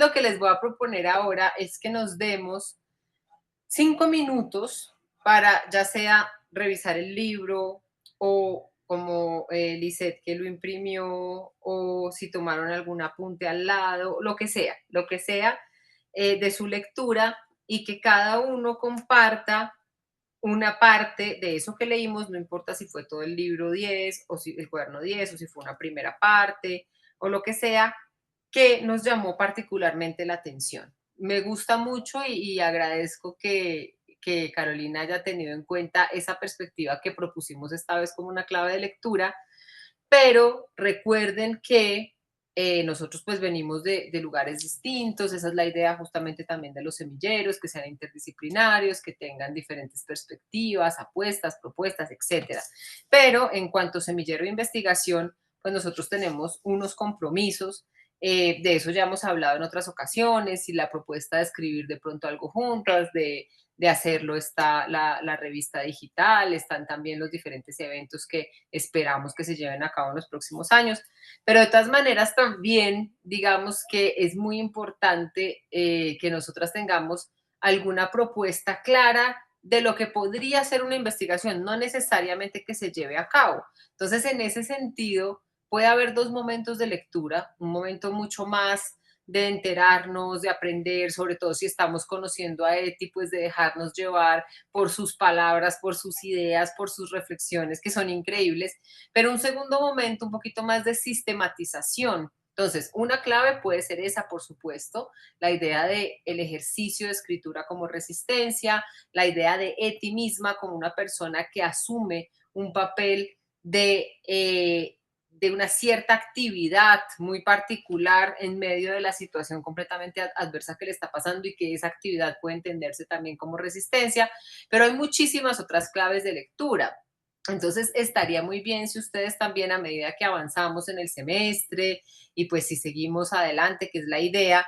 lo que les voy a proponer ahora es que nos demos 5 minutos para ya sea revisar el libro o como Lisette que lo imprimió o si tomaron algún apunte al lado, lo que sea de su lectura y que cada uno comparta una parte de eso que leímos, no importa si fue todo el libro 10 o si el cuaderno 10 o si fue una primera parte o lo que sea, que nos llamó particularmente la atención. Me gusta mucho y agradezco que Carolina haya tenido en cuenta esa perspectiva que propusimos esta vez como una clave de lectura, pero recuerden que nosotros pues venimos de lugares distintos, esa es la idea justamente también de los semilleros, que sean interdisciplinarios, que tengan diferentes perspectivas, apuestas, propuestas, etcétera. Pero en cuanto a semillero de investigación, pues nosotros tenemos unos compromisos, de eso ya hemos hablado en otras ocasiones, y la propuesta de escribir de pronto algo juntas, de hacerlo está la revista digital, están también los diferentes eventos que esperamos que se lleven a cabo en los próximos años. Pero de todas maneras también, digamos que es muy importante que nosotras tengamos alguna propuesta clara de lo que podría ser una investigación, no necesariamente que se lleve a cabo. Entonces, en ese sentido, puede haber dos momentos de lectura, un momento mucho más de enterarnos, de aprender, sobre todo si estamos conociendo a Eti, pues de dejarnos llevar por sus palabras, por sus ideas, por sus reflexiones, que son increíbles, pero un segundo momento un poquito más de sistematización. Entonces, una clave puede ser esa, por supuesto, la idea de el ejercicio de escritura como resistencia, la idea de Eti misma como una persona que asume un papel de una cierta actividad muy particular en medio de la situación completamente adversa que le está pasando y que esa actividad puede entenderse también como resistencia, pero hay muchísimas otras claves de lectura. Entonces, estaría muy bien si ustedes también a medida que avanzamos en el semestre y pues si seguimos adelante, que es la idea,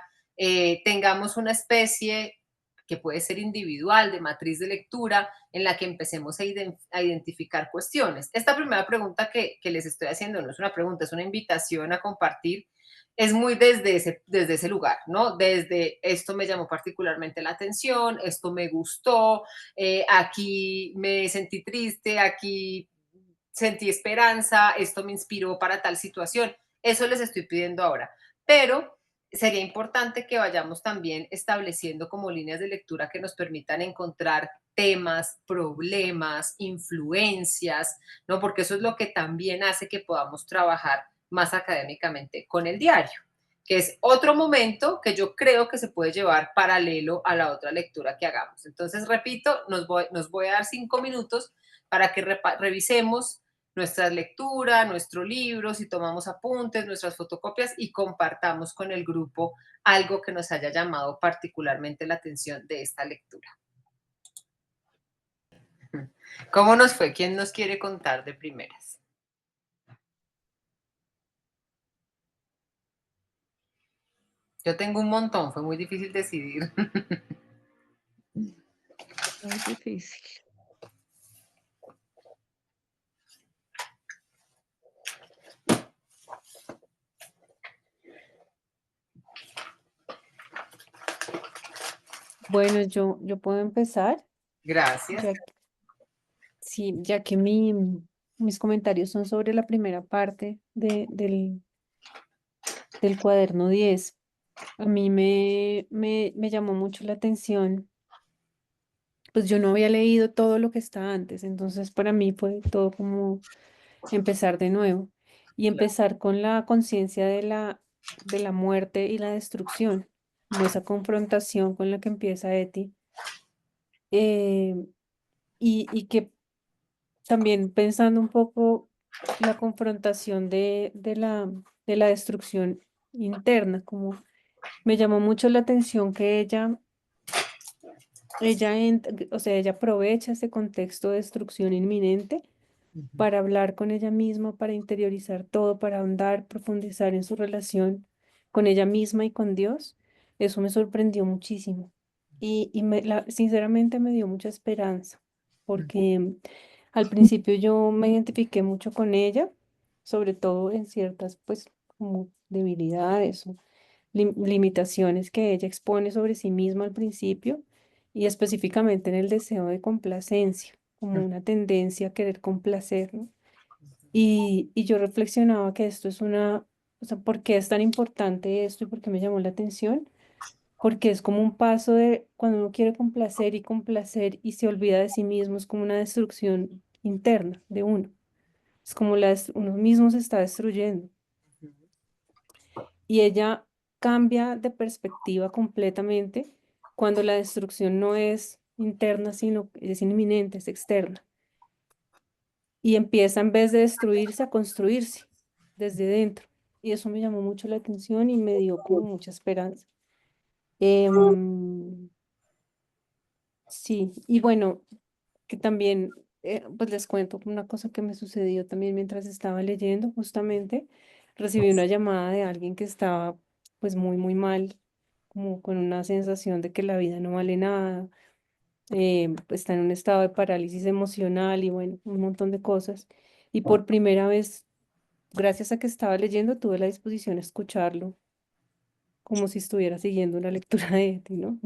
tengamos una especie que puede ser individual de matriz de lectura en la que empecemos a identificar cuestiones. Esta primera pregunta que les estoy haciendo no es una pregunta, es una invitación a compartir. Es muy desde ese lugar, ¿no? Desde esto me llamó particularmente la atención, esto me gustó, aquí me sentí triste, aquí sentí esperanza, esto me inspiró para tal situación. Eso les estoy pidiendo ahora. Pero sería importante que vayamos también estableciendo como líneas de lectura que nos permitan encontrar temas, problemas, influencias, ¿no? Porque eso es lo que también hace que podamos trabajar más académicamente con el diario, que es otro momento que yo creo que se puede llevar paralelo a la otra lectura que hagamos. Entonces, repito, nos voy a dar 5 minutos para que revisemos nuestra lectura, nuestro libro, si tomamos apuntes, nuestras fotocopias y compartamos con el grupo algo que nos haya llamado particularmente la atención de esta lectura. ¿Cómo nos fue? ¿Quién nos quiere contar de primeras? Yo tengo un montón, fue muy difícil decidir. Muy difícil. Bueno, yo puedo empezar, Gracias. ya, sí, ya que mis comentarios son sobre la primera parte del cuaderno 10. A mí me llamó mucho la atención, pues yo no había leído todo lo que está antes, entonces para mí fue todo como empezar de nuevo y empezar con la conciencia de la muerte y la destrucción, como esa confrontación con la que empieza Eti. eh, y que también pensando un poco la confrontación de la destrucción interna, como me llamó mucho la atención que o sea, ella aprovecha ese contexto de destrucción inminente para hablar con ella misma, para interiorizar todo, para ahondar, profundizar en su relación con ella misma y con Dios. Eso me sorprendió muchísimo sinceramente me dio mucha esperanza, porque al principio yo me identifiqué mucho con ella, sobre todo en ciertas, pues, como debilidades limitaciones que ella expone sobre sí misma al principio y específicamente en el deseo de complacencia, como una tendencia a querer complacer, ¿no? Y yo reflexionaba que esto es una, o sea, ¿por qué es tan importante esto y por qué me llamó la atención? Porque es como un paso de cuando uno quiere complacer y se olvida de sí mismo, es como una destrucción interna de uno. Es como uno mismo se está destruyendo. Y ella cambia de perspectiva completamente cuando la destrucción no es interna, sino es inminente, es externa. Y empieza en vez de destruirse a construirse desde dentro. Y eso me llamó mucho la atención y me dio como mucha esperanza. Em, sí, y bueno, que también, pues les cuento una cosa que me sucedió también mientras estaba leyendo, justamente, recibí una llamada de alguien que estaba pues muy, muy mal, como con una sensación de que la vida no vale nada, pues, está en un estado de parálisis emocional y bueno, un montón de cosas. Y por primera vez, gracias a que estaba leyendo, tuve la disposición a escucharlo, como si estuviera siguiendo una lectura de ti, ¿no?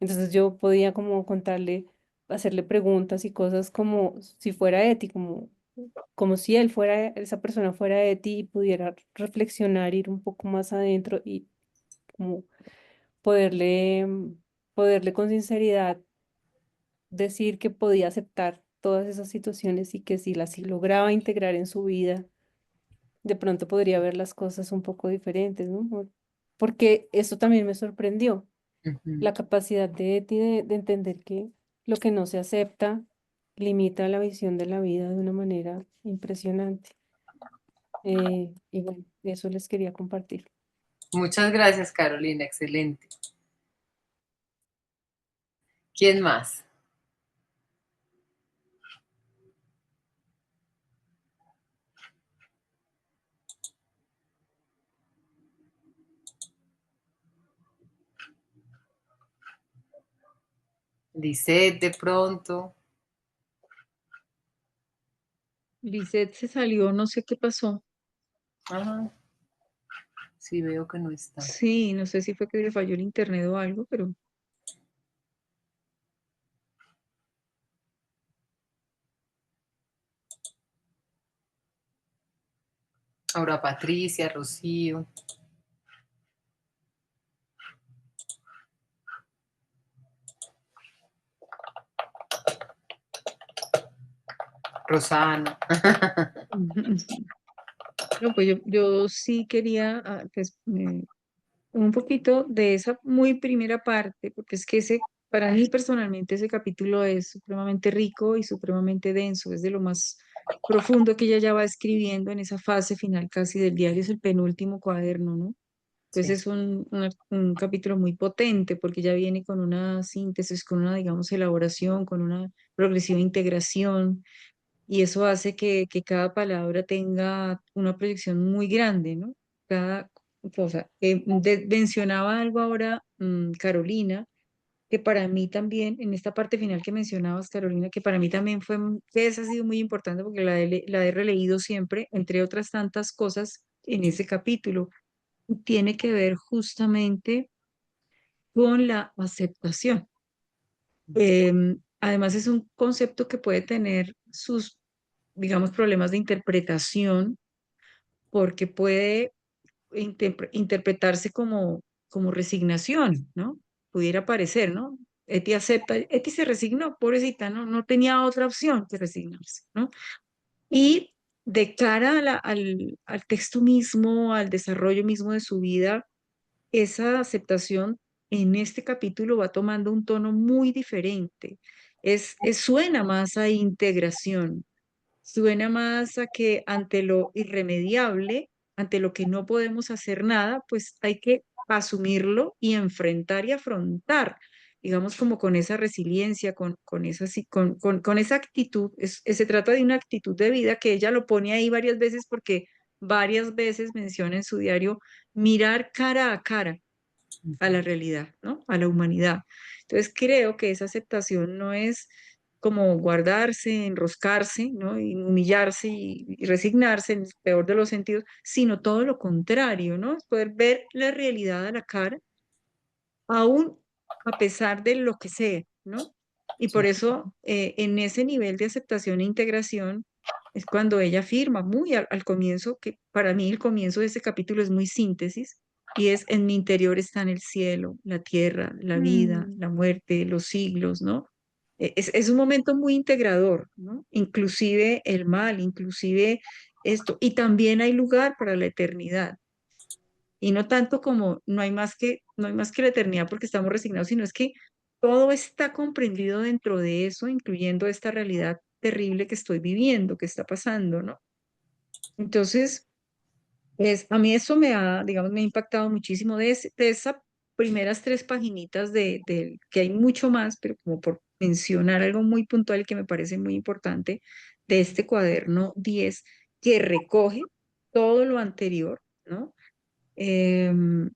Entonces yo podía como contarle, hacerle preguntas y cosas como si fuera Eti, como si él fuera, esa persona fuera Eti y pudiera reflexionar, ir un poco más adentro y como poderle, poderle con sinceridad decir que podía aceptar todas esas situaciones y que si las lograba integrar en su vida, de pronto podría ver las cosas un poco diferentes, ¿no? Porque eso también me sorprendió Ujú. la capacidad de Eti de entender que lo que no se acepta limita la visión de la vida de una manera impresionante. Y bueno, eso les quería compartir. Muchas gracias, Carolina, excelente. ¿Quién más? Lisette, de pronto. Lisette se salió, no sé qué pasó. Ajá, sí, veo que no está. Sí, no sé si fue que le falló el internet o algo, pero Ahora Patricia, Rocío, Rosana. no, pues yo sí quería pues, un poquito de esa muy primera parte, porque es que para mí personalmente ese capítulo es supremamente rico y supremamente denso, es de lo más profundo que ella ya va escribiendo en esa fase final casi del diario, es el penúltimo cuaderno, ¿no? Sí. Entonces es un capítulo muy potente porque ya viene con una síntesis, con una, digamos, elaboración, con una progresiva integración y eso hace que cada palabra tenga una proyección muy grande, ¿no? Cada cosa. Mencionaba algo ahora, Carolina, que para mí también, en esta parte final que mencionabas, Carolina, que para mí también que esa ha sido muy importante porque la he releído siempre, entre otras tantas cosas, en ese capítulo tiene que ver justamente con la aceptación. Además, es un concepto que puede tener sus, digamos, problemas de interpretación, porque puede interpretarse como resignación, ¿no? Pudiera parecer, ¿no? Eti acepta, Eti se resignó, pobrecita, ¿no? No tenía otra opción que resignarse, ¿no? Y de cara al texto mismo, al desarrollo mismo de su vida, esa aceptación en este capítulo va tomando un tono muy diferente. Suena más a integración, suena más a que ante lo irremediable, ante lo que no podemos hacer nada, pues hay que asumirlo y enfrentar y afrontar, digamos como con esa resiliencia, con esa, con esa actitud. Se trata de una actitud de vida que ella lo pone ahí varias veces porque varias veces menciona en su diario mirar cara a cara a la realidad, ¿no? A la humanidad. Entonces creo que esa aceptación no es como guardarse, enroscarse, ¿no? Y humillarse y resignarse en el peor de los sentidos, sino todo lo contrario, ¿no? Es poder ver la realidad a la cara, aún a pesar de lo que sea, ¿no? Y por eso, en ese nivel de aceptación e integración, es cuando ella afirma muy al comienzo, que para mí el comienzo de ese capítulo es muy síntesis, y es: en mi interior están el cielo, la tierra, la vida, Mm, la muerte, los siglos, ¿no? Es un momento muy integrador, ¿no? Inclusive el mal, inclusive esto, y también hay lugar para la eternidad. Y no tanto como no hay más que la eternidad porque estamos resignados, sino es que todo está comprendido dentro de eso, incluyendo esta realidad terrible que estoy viviendo, que está pasando, ¿no? Entonces, a mí eso digamos, me ha impactado muchísimo de esas primeras tres paginitas que hay mucho más, pero como por mencionar algo muy puntual que me parece muy importante, de este cuaderno 10 que recoge todo lo anterior, ¿no? Em,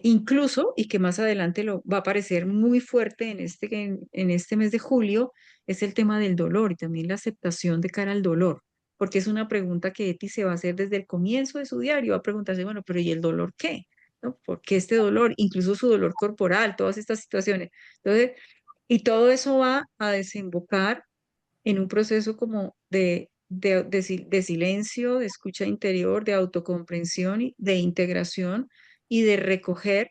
incluso, y que más adelante lo va a aparecer muy fuerte en este mes de julio, es el tema del dolor y también la aceptación de cara al dolor, porque es una pregunta que Eti se va a hacer desde el comienzo de su diario, va a preguntarse, bueno, pero ¿y el dolor qué? ¿No? ¿Por qué este dolor? Incluso su dolor corporal, todas estas situaciones. Entonces, y todo eso va a desembocar en un proceso como de silencio, de escucha interior, de autocomprensión y de integración y de recoger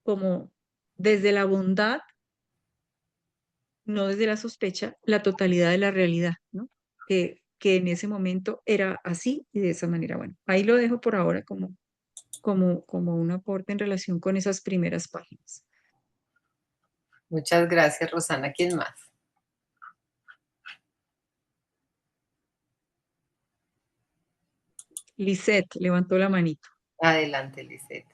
como desde la bondad, no desde la sospecha, la totalidad de la realidad, ¿no? Que en ese momento era así y de esa manera. Bueno, ahí lo dejo por ahora como un aporte en relación con esas primeras páginas. Muchas gracias, Rosana. ¿Quién más? Lisette levantó la manito. Adelante, Lisette.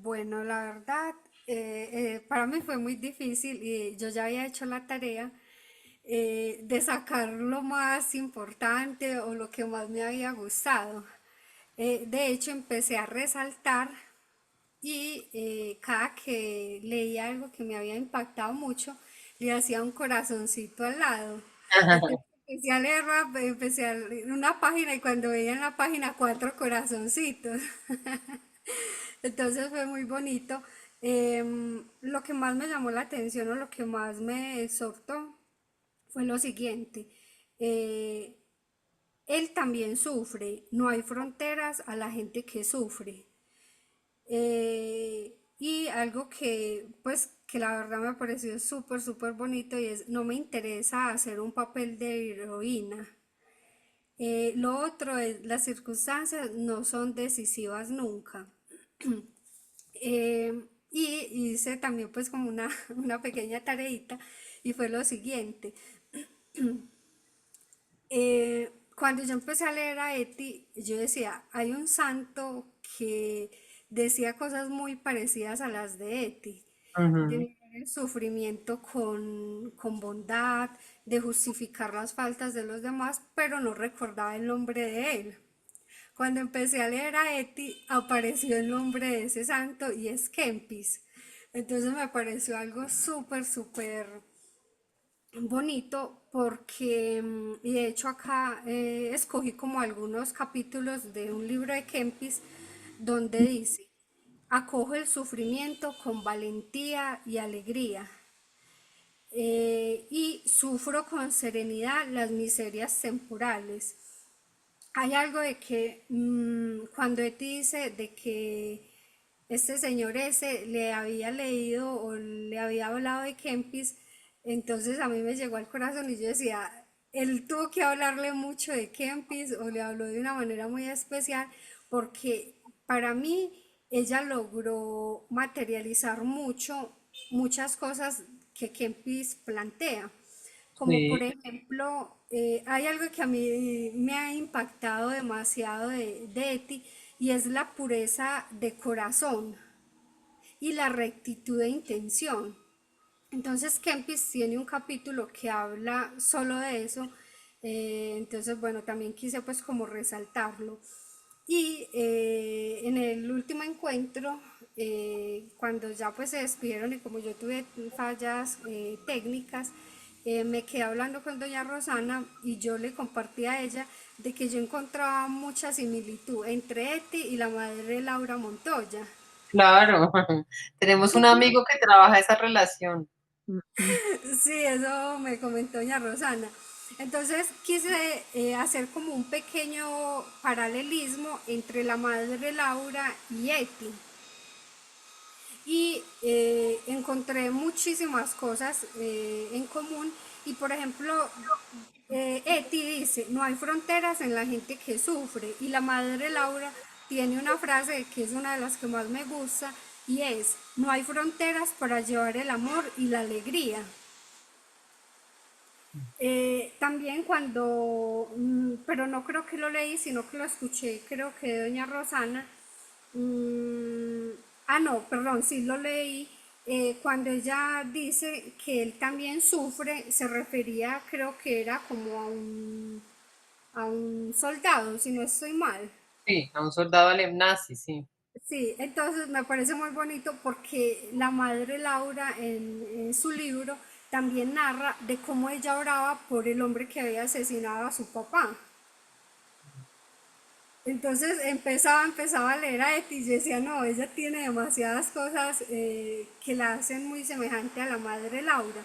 Bueno, la verdad, para mí fue muy difícil y yo ya había hecho la tarea de sacar lo más importante o lo que más me había gustado. De hecho, empecé a resaltar y cada que leía algo que me había impactado mucho, le hacía un corazoncito al lado. Entonces empecé a leer, empecé a leer una página y cuando veía en la página cuatro corazoncitos. Entonces fue muy bonito. Lo que más me llamó la atención o lo que más me exhortó fue lo siguiente. eh, Él también sufre, no hay fronteras a la gente que sufre. Y algo que, pues, que la verdad me pareció súper, súper bonito y es, no me interesa hacer un papel de heroína. Lo otro es, las circunstancias no son decisivas nunca. Y hice también pues como una, una pequeña tareita y fue lo siguiente. Cuando yo empecé a leer a Eti, yo decía, hay un santo que decía cosas muy parecidas a las de Eti, de Ujú. ver el sufrimiento con bondad, de justificar las faltas de los demás, pero no recordaba el nombre de él. Cuando empecé a leer a Eti, apareció el nombre de ese santo y es Kempis. Entonces me pareció algo súper, súper bonito porque, y de hecho acá escogí como algunos capítulos de un libro de Kempis donde dice, acojo el sufrimiento con valentía y alegría. Y sufro con serenidad las miserias temporales. Hay algo de que cuando Eti dice de que este señor ese le había leído o le había hablado de Kempis, entonces a mí me llegó al corazón y yo decía, él tuvo que hablarle mucho de Kempis o le habló de una manera muy especial porque para mí ella logró materializar mucho, muchas cosas que Kempis plantea. Como Sí. por ejemplo, hay algo que a mí me ha impactado demasiado de Eti y es la pureza de corazón y la rectitud de intención. Entonces Kempis tiene un capítulo que habla solo de eso, entonces bueno, también quise pues como resaltarlo. Y en el último encuentro cuando ya pues se despidieron y como yo tuve fallas técnicas, me quedé hablando con doña Rosana y yo le compartí a ella de que yo encontraba mucha similitud entre Eti y la madre Laura Montoya. Claro, tenemos un amigo que trabaja esa relación. Ujú. Sí, eso me comentó doña Rosana. Entonces quise hacer como un pequeño paralelismo entre la madre Laura y Eti. Y encontré muchísimas cosas en común. Y por ejemplo, Eti dice, no hay fronteras en la gente que sufre. Y la madre Laura tiene una frase que es una de las que más me gusta y es, no hay fronteras para llevar el amor y la alegría. También cuando, pero no creo que lo leí, sino que lo escuché, creo que de doña Rosana. mm, no, perdón, sí lo leí. Cuando ella dice que él también sufre, se refería, creo que era como a un soldado, si no estoy mal. Sí, a un soldado nazi, sí. Sí, entonces me parece muy bonito porque la madre Laura en su libro también narra de cómo ella oraba por el hombre que había asesinado a su papá. Entonces empezaba a leer a Eti y yo decía, no, ella tiene demasiadas cosas que la hacen muy semejante a la madre Laura.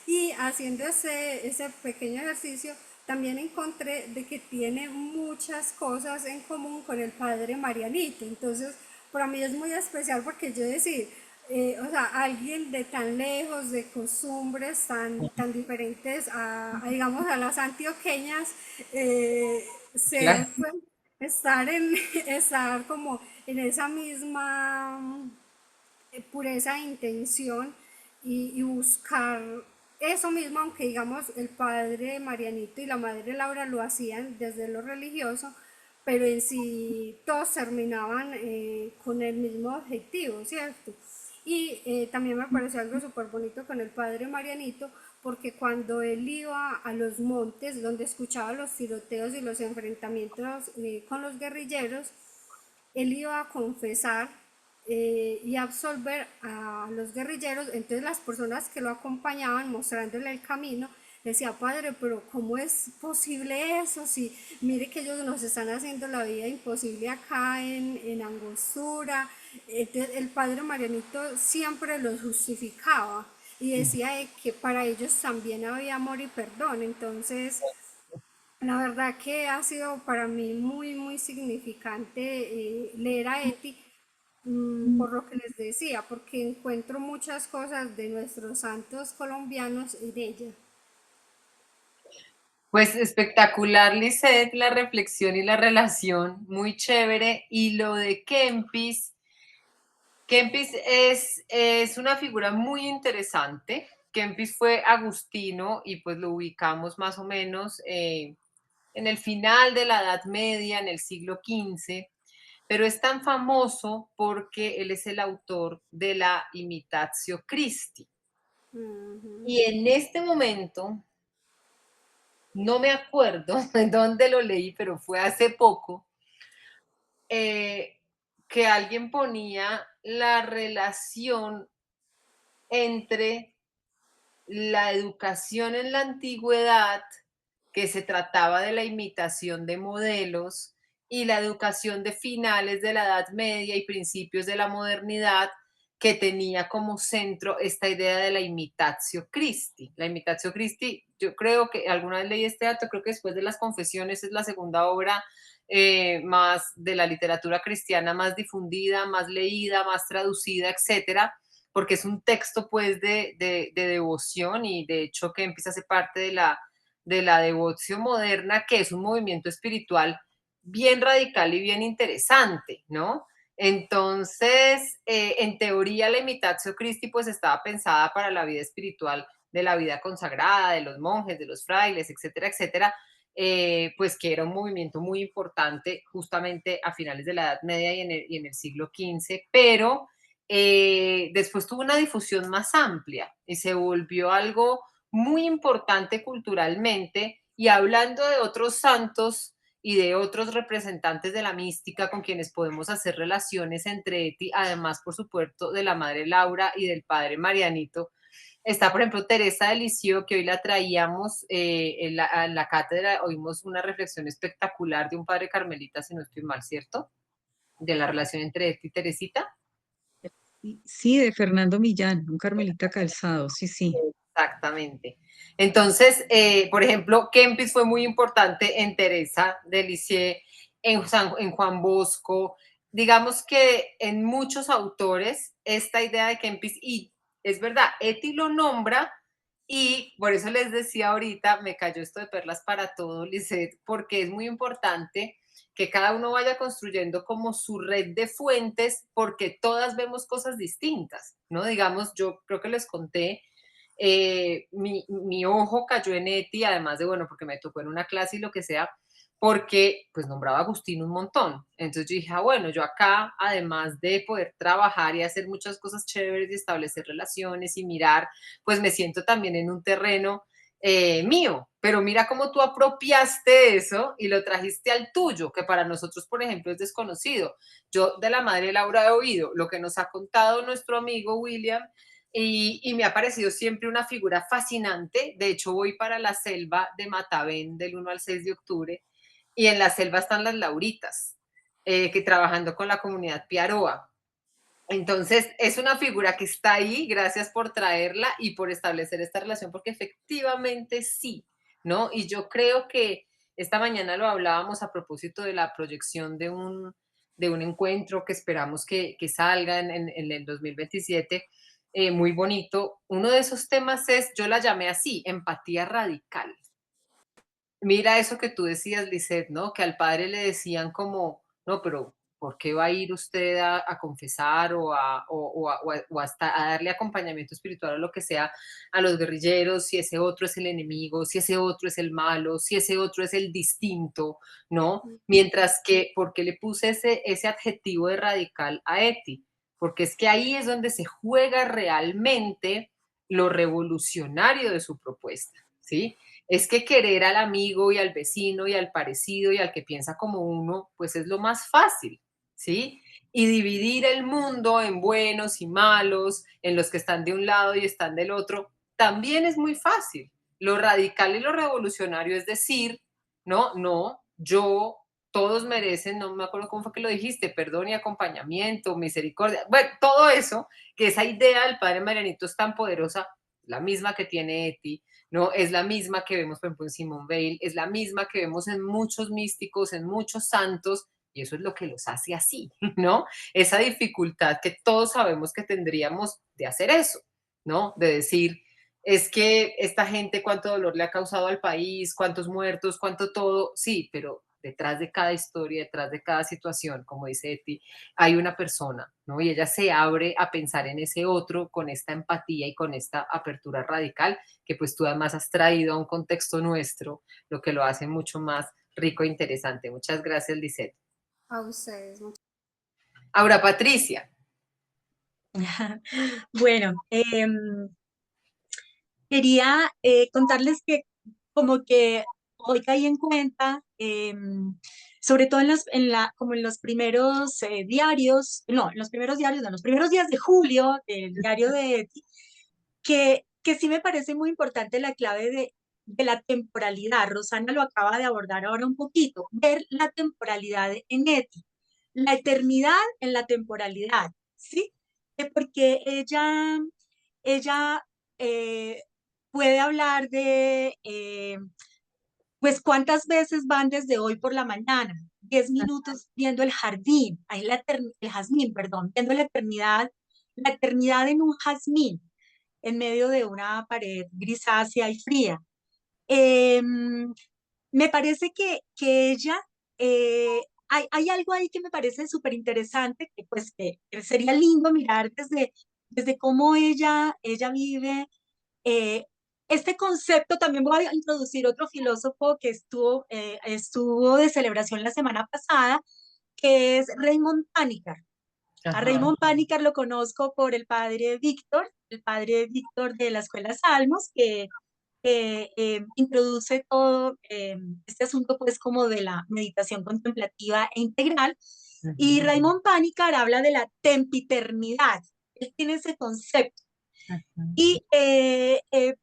Y haciendo ese pequeño ejercicio, también encontré de que tiene muchas cosas en común con el padre Marianito. Entonces, para mí es muy especial porque yo decir, o sea, alguien de tan lejos, de costumbres tan diferentes digamos, a las antioqueñas, ser, Claro. pues, estar como en esa misma pureza de intención y buscar eso mismo, aunque digamos el padre Marianito y la madre Laura lo hacían desde lo religioso, pero en sí todos terminaban con el mismo objetivo, ¿cierto? Y también me pareció algo súper bonito con el padre Marianito, porque cuando él iba a los montes donde escuchaba los tiroteos y los enfrentamientos con los guerrilleros, él iba a confesar y absolver a los guerrilleros. Entonces las personas que lo acompañaban mostrándole el camino decía, padre, pero ¿cómo es posible eso? Si mire que ellos nos están haciendo la vida imposible acá en Angostura. Entonces el padre Marianito siempre los justificaba y decía que para ellos también había amor y perdón. Entonces la verdad que ha sido para mí muy, muy significante leer a Eti, por lo que les decía, porque encuentro muchas cosas de nuestros santos colombianos en ella. Pues espectacular, Lisette, la reflexión y la relación, muy chévere. Y lo de Kempis es una figura muy interesante. Kempis fue agustino y pues lo ubicamos más o menos en el final de la Edad Media, en el siglo XV, pero es tan famoso porque él es el autor de la Imitatio Christi. Ujú. Y en este momento, no me acuerdo en dónde lo leí, pero fue hace poco, eh, que alguien ponía la relación entre la educación en la antigüedad, que se trataba de la imitación de modelos, y la educación de finales de la Edad Media y principios de la modernidad, que tenía como centro esta idea de la imitatio Christi. La imitatio Christi, yo creo que alguna vez leí este dato, creo que después de las Confesiones es la segunda obra más de la literatura cristiana más difundida, más leída, más traducida, etcétera, porque es un texto pues de devoción y de hecho que empieza a ser parte de la devoción moderna, que es un movimiento espiritual bien radical y bien interesante, ¿no? Entonces, en teoría, la Imitatio Christi pues estaba pensada para la vida espiritual de la vida consagrada, de los monjes, de los frailes, etcétera, etcétera, pues que era un movimiento muy importante justamente a finales de la Edad Media y en el siglo XV, pero después tuvo una difusión más amplia y se volvió algo muy importante culturalmente. Y hablando de otros santos y de otros representantes de la mística con quienes podemos hacer relaciones entre Eti, además, por supuesto, de la madre Laura y del padre Marianito. Está, por ejemplo, Teresa de Lisieux, que hoy la traíamos en la cátedra, oímos una reflexión espectacular de un padre carmelita, si no estoy mal, ¿cierto? De la relación entre Eti y Teresita. Sí, de Fernando Millán, un carmelita calzado, sí, sí. Exactamente. Entonces, por ejemplo, Kempis fue muy importante en Teresa de Lisieux, en Juan Bosco. Digamos que en muchos autores esta idea de Kempis, y es verdad, Eti lo nombra, y por eso les decía ahorita, me cayó esto de perlas para todo, Lisette, porque es muy importante que cada uno vaya construyendo como su red de fuentes, porque todas vemos cosas distintas, ¿no? Digamos, yo creo que les conté, mi ojo cayó en Eti, además de, bueno, porque me tocó en una clase y lo que sea, porque pues nombraba a Agustín un montón. Entonces yo dije, bueno, yo acá, además de poder trabajar y hacer muchas cosas chéveres y establecer relaciones y mirar, pues me siento también en un terreno mío. Pero mira cómo tú apropiaste eso y lo trajiste al tuyo, que para nosotros, por ejemplo, es desconocido. Yo de la madre Laura he oído lo que nos ha contado nuestro amigo William, y me ha parecido siempre una figura fascinante. De hecho, voy para la selva de Matavén del 1 al 6 de octubre, y en la selva están las Lauritas, que trabajando con la comunidad Piaroa. Entonces, es una figura que está ahí, gracias por traerla y por establecer esta relación, porque efectivamente sí, ¿no? Y yo creo que esta mañana lo hablábamos a propósito de la proyección de un encuentro que esperamos que salga en el 2027, muy bonito. Uno de esos temas es, yo la llamé así, empatía radical. Mira eso que tú decías, Lisette, ¿no? Que al padre le decían como, no, pero ¿por qué va a ir usted a confesar o hasta a darle acompañamiento espiritual o lo que sea a los guerrilleros si ese otro es el enemigo, si ese otro es el malo, si ese otro es el distinto, ¿no? Mientras que, ¿por qué le puse ese adjetivo de radical a Eti? Porque es que ahí es donde se juega realmente lo revolucionario de su propuesta, ¿sí? Es que querer al amigo y al vecino y al parecido y al que piensa como uno, pues es lo más fácil, ¿sí? Y dividir el mundo en buenos y malos, en los que están de un lado y están del otro, también es muy fácil. Lo radical y lo revolucionario es decir, no, no, yo, todos merecen, no me acuerdo cómo fue que lo dijiste, perdón y acompañamiento, misericordia, bueno, todo eso, que esa idea del Padre Marianito es tan poderosa, la misma que tiene Eti, ¿no? Es la misma que vemos, por ejemplo, en Simone Weil, es la misma que vemos en muchos místicos, en muchos santos, y eso es lo que los hace así, ¿no? Esa dificultad que todos sabemos que tendríamos de hacer eso, ¿no? De decir, es que esta gente cuánto dolor le ha causado al país, cuántos muertos, cuánto todo, sí, pero detrás de cada historia, detrás de cada situación, como dice Eti, hay una persona, ¿no? Y ella se abre a pensar en ese otro con esta empatía y con esta apertura radical que pues tú además has traído a un contexto nuestro, lo que lo hace mucho más rico e interesante. Muchas gracias, Lisette. A ustedes. Ahora, Patricia. Bueno, quería contarles que como que hoy caí en cuenta, sobre todo como en los primeros diarios, no, en los primeros diarios, no, en los primeros días de julio, del diario de Eti, que sí me parece muy importante la clave de la temporalidad. Rosana lo acaba de abordar ahora un poquito, ver la temporalidad en Eti, la eternidad en la temporalidad, ¿sí? Porque ella eh, puede hablar de, pues, cuántas veces van desde hoy por la mañana, 10 minutos viendo el jardín, ahí el jazmín, perdón, viendo la eternidad en un jazmín, en medio de una pared grisácea y fría. Me parece que ella, hay algo ahí que me parece súper interesante, que pues que sería lindo mirar desde cómo ella vive eh, este concepto. También voy a introducir otro filósofo que estuvo de celebración la semana pasada, que es Raymond Panikkar. A Ajá. Raymond Panikkar lo conozco por el padre Víctor de la Escuela Salmos, que introduce todo este asunto pues como de la meditación contemplativa e integral. Y Ujú, Raymond Panikkar habla de la tempiternidad. Él tiene ese concepto. ujú. Y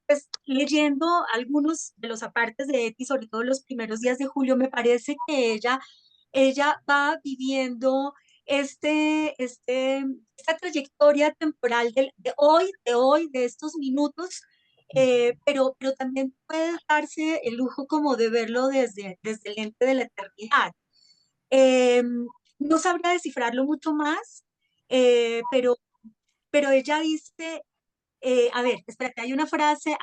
pues leyendo algunos de los apartes de Eti, sobre todo los primeros días de julio, me parece que ella va viviendo esta trayectoria temporal de estos minutos, pero también puede darse el lujo como de verlo desde el lente de la eternidad. Eh, no sabría descifrarlo mucho más, pero ella dice, a ver, espérate, hay una frase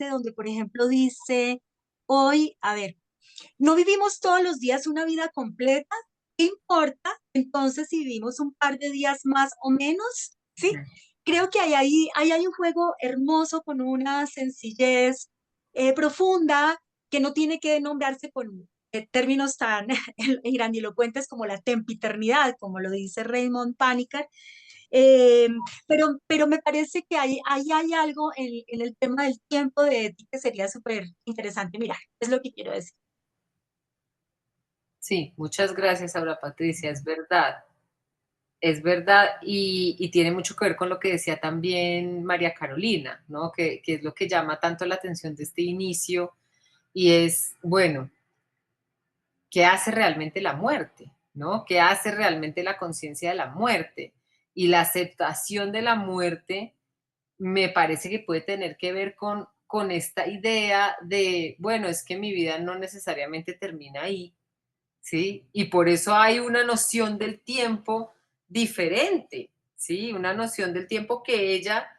donde, por ejemplo, dice, hoy, a ver, no vivimos todos los días una vida completa, ¿qué importa? Entonces, si vivimos un par de días más o menos, ¿sí? Creo que ahí hay un juego hermoso con una sencillez profunda que no tiene que nombrarse con términos tan grandilocuentes como la tempiternidad, como lo dice Raymond Panikkar, eh, pero me parece que ahí hay algo en el tema del tiempo de ti que sería súper interesante mirar, es lo que quiero decir. Sí, muchas gracias, Aura Patricia, es verdad, y tiene mucho que ver con lo que decía también María Carolina, ¿no? Que es lo que llama tanto la atención de este inicio, y es, bueno, ¿qué hace realmente la muerte? ¿No? ¿Qué hace realmente la conciencia de la muerte? Y la aceptación de la muerte me parece que puede tener que ver con esta idea de, bueno, es que mi vida no necesariamente termina ahí, ¿sí? Y por eso hay una noción del tiempo diferente, ¿sí? Una noción del tiempo que ella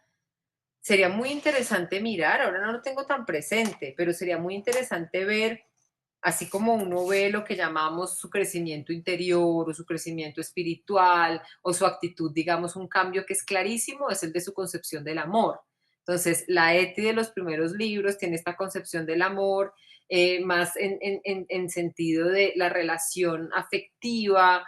sería muy interesante mirar, ahora no lo tengo tan presente, pero sería muy interesante ver, así como uno ve lo que llamamos su crecimiento interior o su crecimiento espiritual o su actitud, digamos, un cambio que es clarísimo, es el de su concepción del amor. Entonces, la Eti de los primeros libros tiene esta concepción del amor más en sentido de la relación afectiva,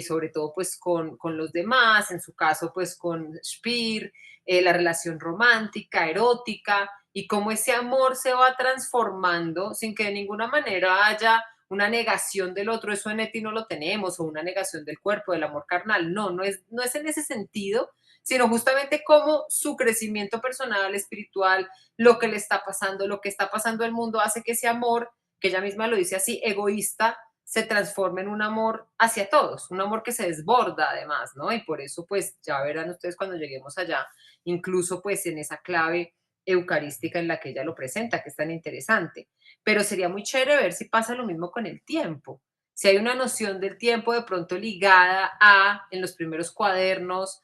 sobre todo pues con los demás, en su caso pues con Speer, la relación romántica, erótica, y cómo ese amor se va transformando sin que de ninguna manera haya una negación del otro, eso en Eti no lo tenemos, o una negación del cuerpo, del amor carnal, no es en ese sentido, sino justamente cómo su crecimiento personal, espiritual, lo que le está pasando, lo que está pasando al mundo, hace que ese amor, que ella misma lo dice así, egoísta, se transforme en un amor hacia todos, un amor que se desborda además, ¿no? Y por eso, pues, ya verán ustedes cuando lleguemos allá, incluso pues en esa clave eucarística en la que ella lo presenta, que es tan interesante. Pero sería muy chévere ver si pasa lo mismo con el tiempo. Si hay una noción del tiempo de pronto ligada a, en los primeros cuadernos,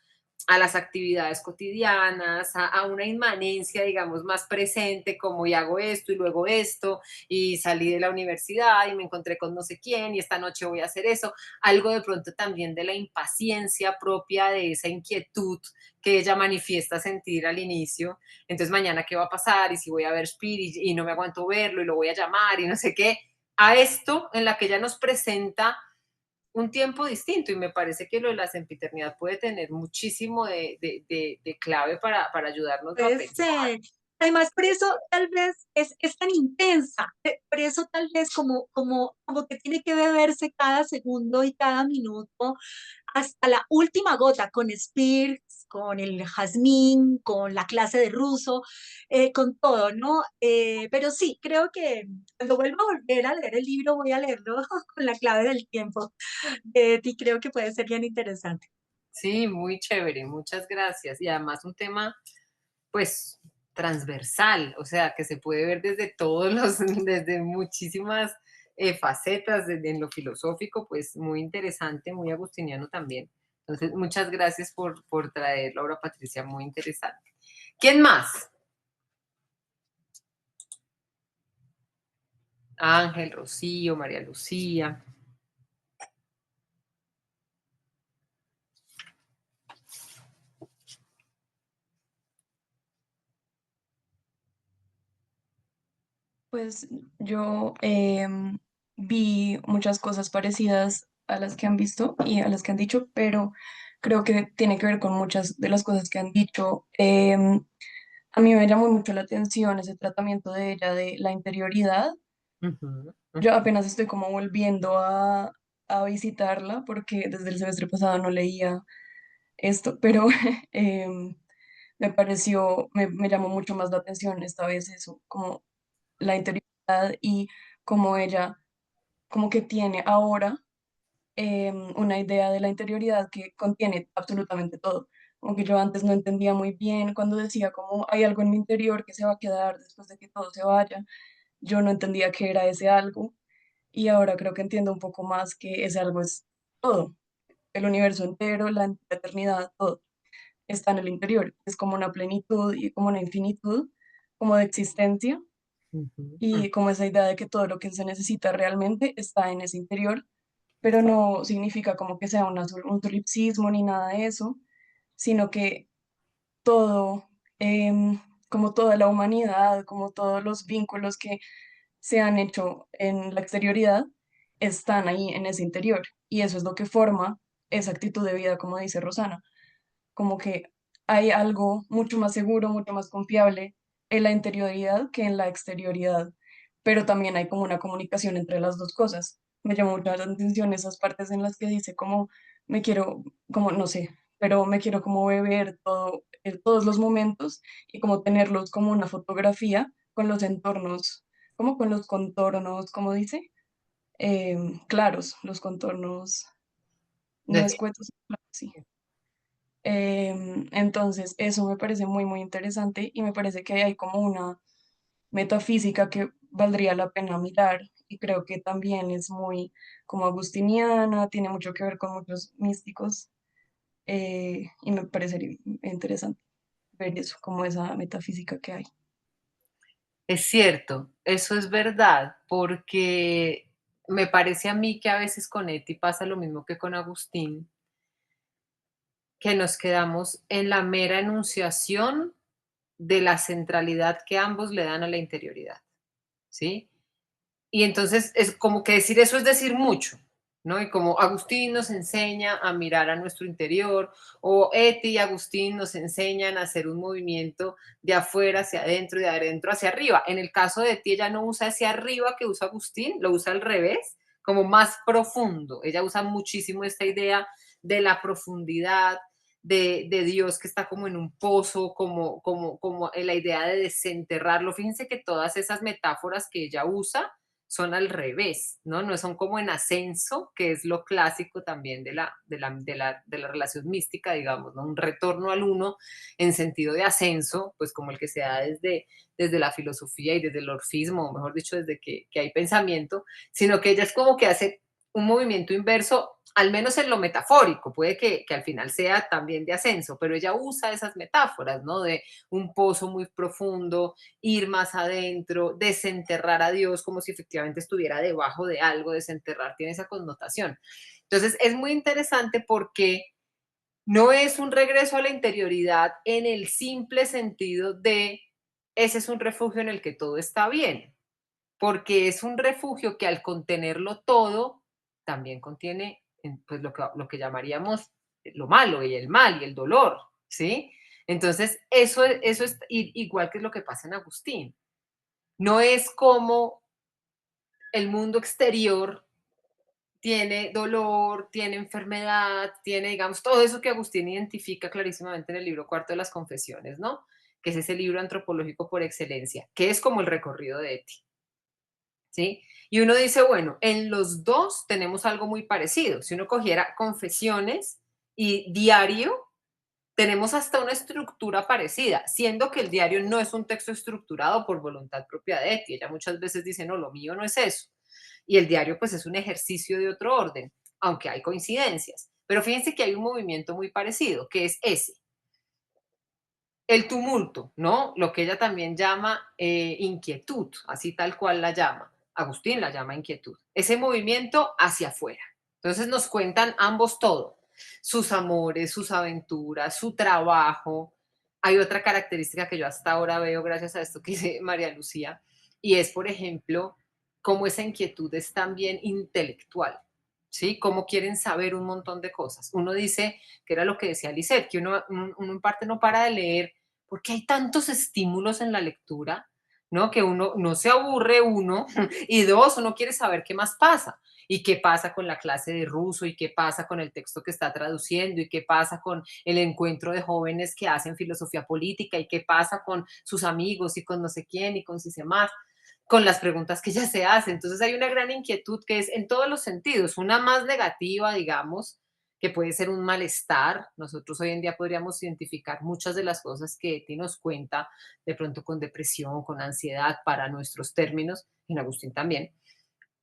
a las actividades cotidianas, a una inmanencia, digamos, más presente, como y hago esto y luego esto, y salí de la universidad y me encontré con no sé quién y esta noche voy a hacer eso, algo de pronto también de la impaciencia propia de esa inquietud que ella manifiesta sentir al inicio. Entonces, mañana qué va a pasar y si voy a ver Spirit y no me aguanto verlo y lo voy a llamar y no sé qué, a esto en la que ella nos presenta un tiempo distinto, y me parece que lo de la sempiternidad puede tener muchísimo de clave para ayudarnos a Puede pensar. ser. Además, por eso tal vez es tan intensa, por eso tal vez como que tiene que beberse cada segundo y cada minuto hasta la última gota con Spears, con el jazmín, con la clase de ruso, con todo, ¿no? Pero sí, creo que cuando vuelva a volver a leer el libro voy a leerlo con la clave del tiempo. Y creo que puede ser bien interesante. Sí, muy chévere, muchas gracias. Y además un tema, pues, transversal, o sea, que se puede ver desde todos los, desde muchísimas facetas, desde en lo filosófico, pues muy interesante, muy agustiniano también. Entonces, muchas gracias por traerlo, ahora Patricia, muy interesante. ¿Quién más? Ángel, Rocío, María Lucía. Pues yo vi muchas cosas parecidas a las que han visto y a las que han dicho, pero creo que tiene que ver con muchas de las cosas que han dicho. a mí me llamó mucho la atención ese tratamiento de ella, de la interioridad. Ujú, Yo ujú. apenas estoy como volviendo a visitarla porque desde el semestre pasado no leía esto, pero em, me llamó mucho más la atención esta vez eso, como la interioridad y como ella, como que tiene ahora una idea de la interioridad que contiene absolutamente todo. Como que yo antes no entendía muy bien cuando decía como hay algo en mi interior que se va a quedar después de que todo se vaya. Yo no entendía qué era ese algo y ahora creo que entiendo un poco más que ese algo es todo, el universo entero, la eternidad, todo está en el interior. Es como una plenitud y como una infinitud, como de existencia Ujú, y como esa idea de que todo lo que se necesita realmente está en ese interior, pero no significa como que sea un solipsismo ni nada de eso, sino que todo, como toda la humanidad, como todos los vínculos que se han hecho en la exterioridad, están ahí en ese interior. Y eso es lo que forma esa actitud de vida, como dice Rosana, como que hay algo mucho más seguro, mucho más confiable en la interioridad que en la exterioridad, pero también hay como una comunicación entre las dos cosas. Me llamó mucho la atención esas partes en las que dice como me quiero, como no sé, pero me quiero como beber todo, todos los momentos y como tenerlos como una fotografía con los entornos, como con los contornos, como dice, claros, los contornos no definitivamente. escuetos, sí. Entonces, eso me parece muy, muy interesante y me parece que hay como una metafísica que valdría la pena mirar y creo que también es muy como agustiniana, tiene mucho que ver con muchos místicos y me parecería interesante ver eso, como esa metafísica que hay. Es cierto, eso es verdad, porque me parece a mí que a veces con Eti pasa lo mismo que con Agustín, que nos quedamos en la mera enunciación de la centralidad que ambos le dan a la interioridad, ¿sí? Y entonces es como que decir eso es decir mucho, ¿no? Y como Agustín nos enseña a mirar a nuestro interior, o Eti y Agustín nos enseñan a hacer un movimiento de afuera hacia adentro y de adentro hacia arriba. En el caso de Eti, ella no usa hacia arriba que usa Agustín, lo usa al revés, como más profundo. Ella usa muchísimo esta idea de la profundidad, de Dios que está como en un pozo, como la idea de desenterrarlo. Fíjense que todas esas metáforas que ella usa son al revés, ¿no? No son como en ascenso, que es lo clásico también de la relación mística, digamos, ¿no? Un retorno al uno en sentido de ascenso, pues como el que se da desde la filosofía y desde el orfismo, o mejor dicho, desde que hay pensamiento, sino que ella es como que hace un movimiento inverso, al menos en lo metafórico, puede que al final sea también de ascenso, pero ella usa esas metáforas, ¿no? De un pozo muy profundo, ir más adentro, desenterrar a Dios como si efectivamente estuviera debajo de algo, desenterrar tiene esa connotación. Entonces es muy interesante porque no es un regreso a la interioridad en el simple sentido de ese es un refugio en el que todo está bien, porque es un refugio que al contenerlo todo también contiene pues lo que llamaríamos lo malo y el mal y el dolor, ¿sí? Entonces, eso es igual que es lo que pasa en Agustín. No es como el mundo exterior tiene dolor, tiene enfermedad, tiene, digamos, todo eso que Agustín identifica clarísimamente en el libro cuarto de las Confesiones, ¿no? Que es ese libro antropológico por excelencia, que es como el recorrido de Eti, ¿sí? Y uno dice, bueno, en los dos tenemos algo muy parecido. Si uno cogiera Confesiones y diario, tenemos hasta una estructura parecida, siendo que el diario no es un texto estructurado por voluntad propia de Eti. Ella muchas veces dice, no, lo mío no es eso. Y el diario pues es un ejercicio de otro orden, aunque hay coincidencias. Pero fíjense que hay un movimiento muy parecido, que es ese, el tumulto, ¿no? Lo que ella también llama inquietud, así tal cual la llama. Agustín la llama inquietud. Ese movimiento hacia afuera. Entonces nos cuentan ambos todo, sus amores, sus aventuras, su trabajo. Hay otra característica que yo hasta ahora veo gracias a esto que dice María Lucía, y es, por ejemplo, cómo esa inquietud es también intelectual, ¿sí? Cómo quieren saber un montón de cosas. Uno dice, que era lo que decía Lisette, que uno en parte no para de leer porque hay tantos estímulos en la lectura, ¿no? Que uno no se aburre, uno, y dos, uno quiere saber qué más pasa. Y qué pasa con la clase de ruso, y qué pasa con el texto que está traduciendo, y qué pasa con el encuentro de jóvenes que hacen filosofía política, y qué pasa con sus amigos, y con no sé quién, y con si sé más, con las preguntas que ya se hacen. Entonces hay una gran inquietud que es en todos los sentidos, una más negativa, digamos, que puede ser un malestar. Nosotros hoy en día podríamos identificar muchas de las cosas que Eti nos cuenta, de pronto con depresión, con ansiedad, para nuestros términos, en Agustín también.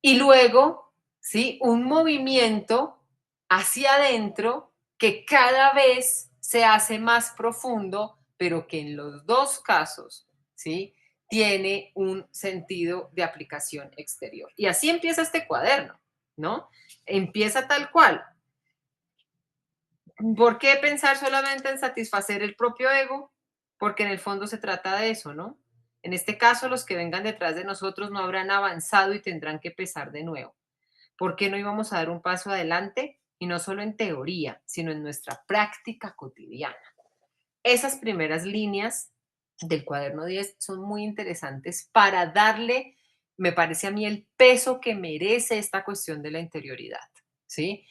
Y luego, ¿sí? Un movimiento hacia adentro que cada vez se hace más profundo, pero que en los dos casos, ¿sí? Tiene un sentido de aplicación exterior. Y así empieza este cuaderno, ¿no? Empieza tal cual. ¿Por qué pensar solamente en satisfacer el propio ego? Porque en el fondo se trata de eso, ¿no? En este caso, los que vengan detrás de nosotros no habrán avanzado y tendrán que empezar de nuevo. ¿Por qué no íbamos a dar un paso adelante? Y no solo en teoría, sino en nuestra práctica cotidiana. Esas primeras líneas del cuaderno 10 son muy interesantes para darle, me parece a mí, el peso que merece esta cuestión de la interioridad, ¿sí?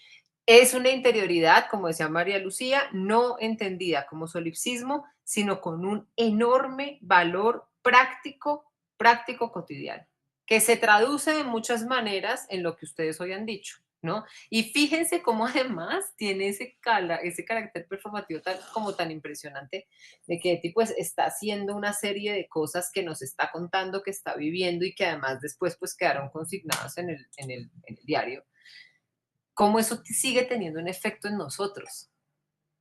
Es una interioridad, como decía María Lucía, no entendida como solipsismo, sino con un enorme valor práctico, práctico cotidiano, que se traduce de muchas maneras en lo que ustedes hoy han dicho, ¿no? Y fíjense cómo además tiene ese carácter performativo como tan impresionante, de que Eti pues está haciendo una serie de cosas que nos está contando, que está viviendo y que además después pues quedaron consignadas en el diario. Cómo eso sigue teniendo un efecto en nosotros.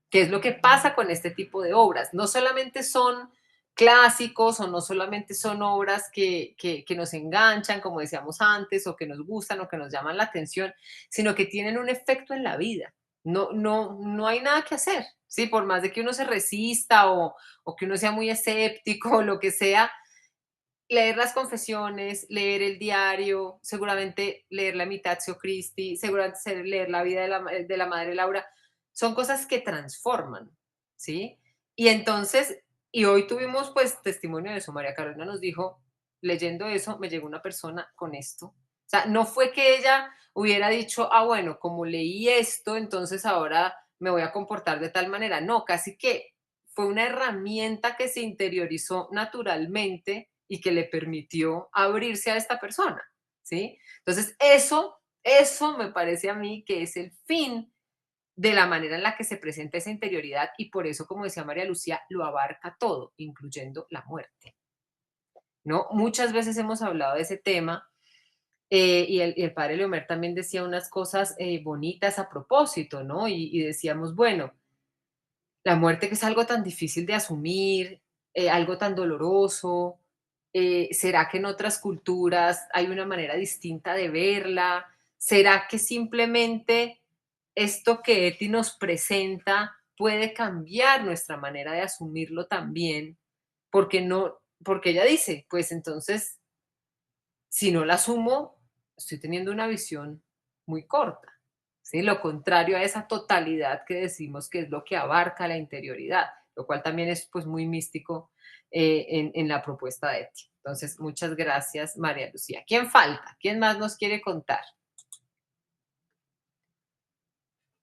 ¿Qué es lo que pasa con este tipo de obras? No solamente son clásicos o no solamente son obras que nos enganchan, como decíamos antes, o que nos gustan o que nos llaman la atención, sino que tienen un efecto en la vida. No hay nada que hacer, ¿sí? Por más de que uno se resista o que uno sea muy escéptico o lo que sea, leer las confesiones, leer el diario, seguramente leer la Imitatio Christi, seguramente leer la vida de la Madre Laura, son cosas que transforman, ¿sí? Y entonces, y hoy tuvimos pues testimonio de eso, María Carolina nos dijo, leyendo eso, me llegó una persona con esto. O sea, no fue que ella hubiera dicho, ah, bueno, como leí esto, entonces ahora me voy a comportar de tal manera. No, casi que fue una herramienta que se interiorizó naturalmente y que le permitió abrirse a esta persona, ¿sí? Entonces, eso me parece a mí que es el fin de la manera en la que se presenta esa interioridad y por eso, como decía María Lucía, lo abarca todo, incluyendo la muerte, ¿no? Muchas veces hemos hablado de ese tema y el padre Leomer también decía unas cosas bonitas a propósito, ¿no? Y decíamos, bueno, la muerte que es algo tan difícil de asumir, algo tan doloroso, ¿será que en otras culturas hay una manera distinta de verla? ¿Será que simplemente esto que Eti nos presenta puede cambiar nuestra manera de asumirlo también? Porque no, porque ella dice, pues entonces, si no la asumo, estoy teniendo una visión muy corta. ¿Sí? Lo contrario a esa totalidad que decimos que es lo que abarca la interioridad, lo cual también es pues muy místico en la propuesta de Eti. Entonces, muchas gracias, María Lucía. ¿Quién falta? ¿Quién más nos quiere contar?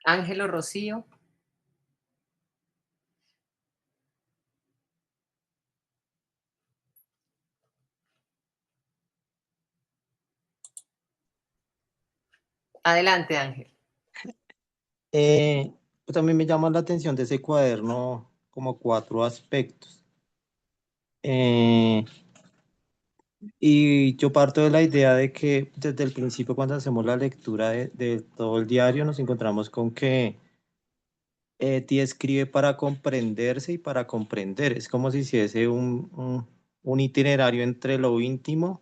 Ángelo, Rocío. Adelante, Ángel. Pues a mí me llama la atención de ese cuaderno como cuatro aspectos. Y yo parto de la idea de que desde el principio, cuando hacemos la lectura de todo el diario, nos encontramos con que Eti escribe para comprenderse y para comprender. Es como si hiciese un itinerario entre lo íntimo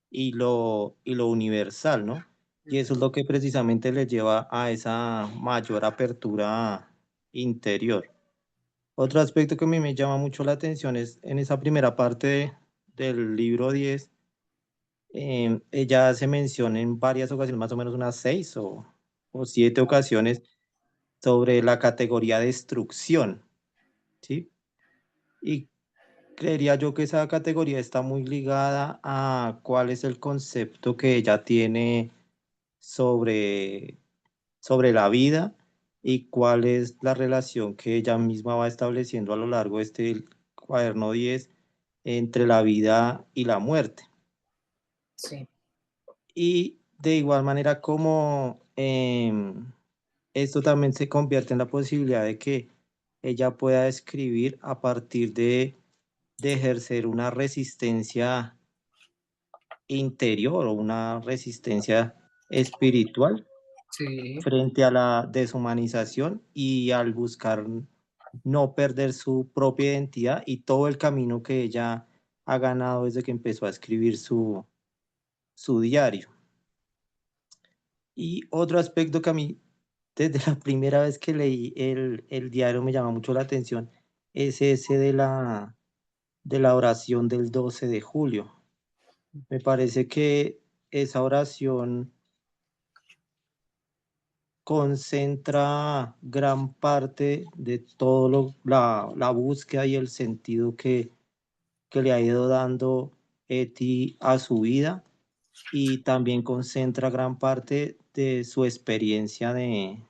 y lo universal, ¿no? Y eso es lo que precisamente le lleva a esa mayor apertura interior. Otro aspecto que a mí me llama mucho la atención es en esa primera parte del libro 10, ella se menciona en varias ocasiones, más o menos unas 6 o 7 ocasiones, sobre la categoría destrucción, ¿sí? Y creería yo que esa categoría está muy ligada a cuál es el concepto que ella tiene sobre, sobre la vida y cuál es la relación que ella misma va estableciendo a lo largo de este cuaderno 10 entre la vida y la muerte. Sí. Y de igual manera como esto también se convierte en la posibilidad de que ella pueda escribir a partir de ejercer una resistencia interior o una resistencia espiritual Sí. frente a la deshumanización y al buscar no perder su propia identidad y todo el camino que ella ha ganado desde que empezó a escribir su diario. Y otro aspecto que a mí, desde la primera vez que leí el diario, me llama mucho la atención, es ese de la oración del 12 de julio. Me parece que esa oración concentra gran parte de todo la búsqueda y el sentido que le ha ido dando Eti a su vida y también concentra gran parte de su experiencia de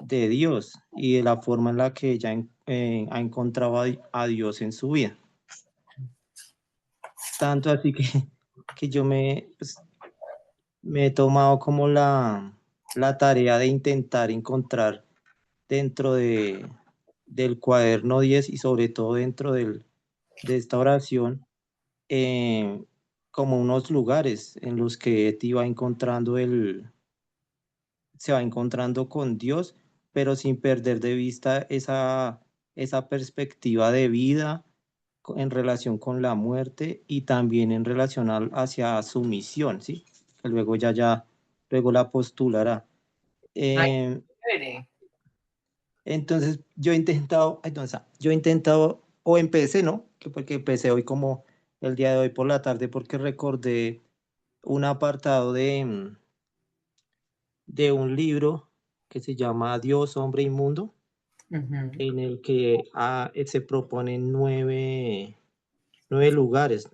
Dios y de la forma en la que ella ha encontrado a Dios en su vida. Tanto así que yo pues, me he tomado como la tarea de intentar encontrar dentro del cuaderno 10 y sobre todo dentro de esta oración, eh, como unos lugares en los que Eti va encontrando se va encontrando con Dios, pero sin perder de vista esa perspectiva de vida en relación con la muerte y también en relación hacia su misión, ¿sí? Que luego luego la postulará. Ay, Eh, chévere. yo he intentado, o empecé, ¿no? Porque empecé hoy como el día de hoy por la tarde, porque recordé un apartado de un libro que se llama Dios, hombre y mundo, Ujú. en el que se proponen nueve lugares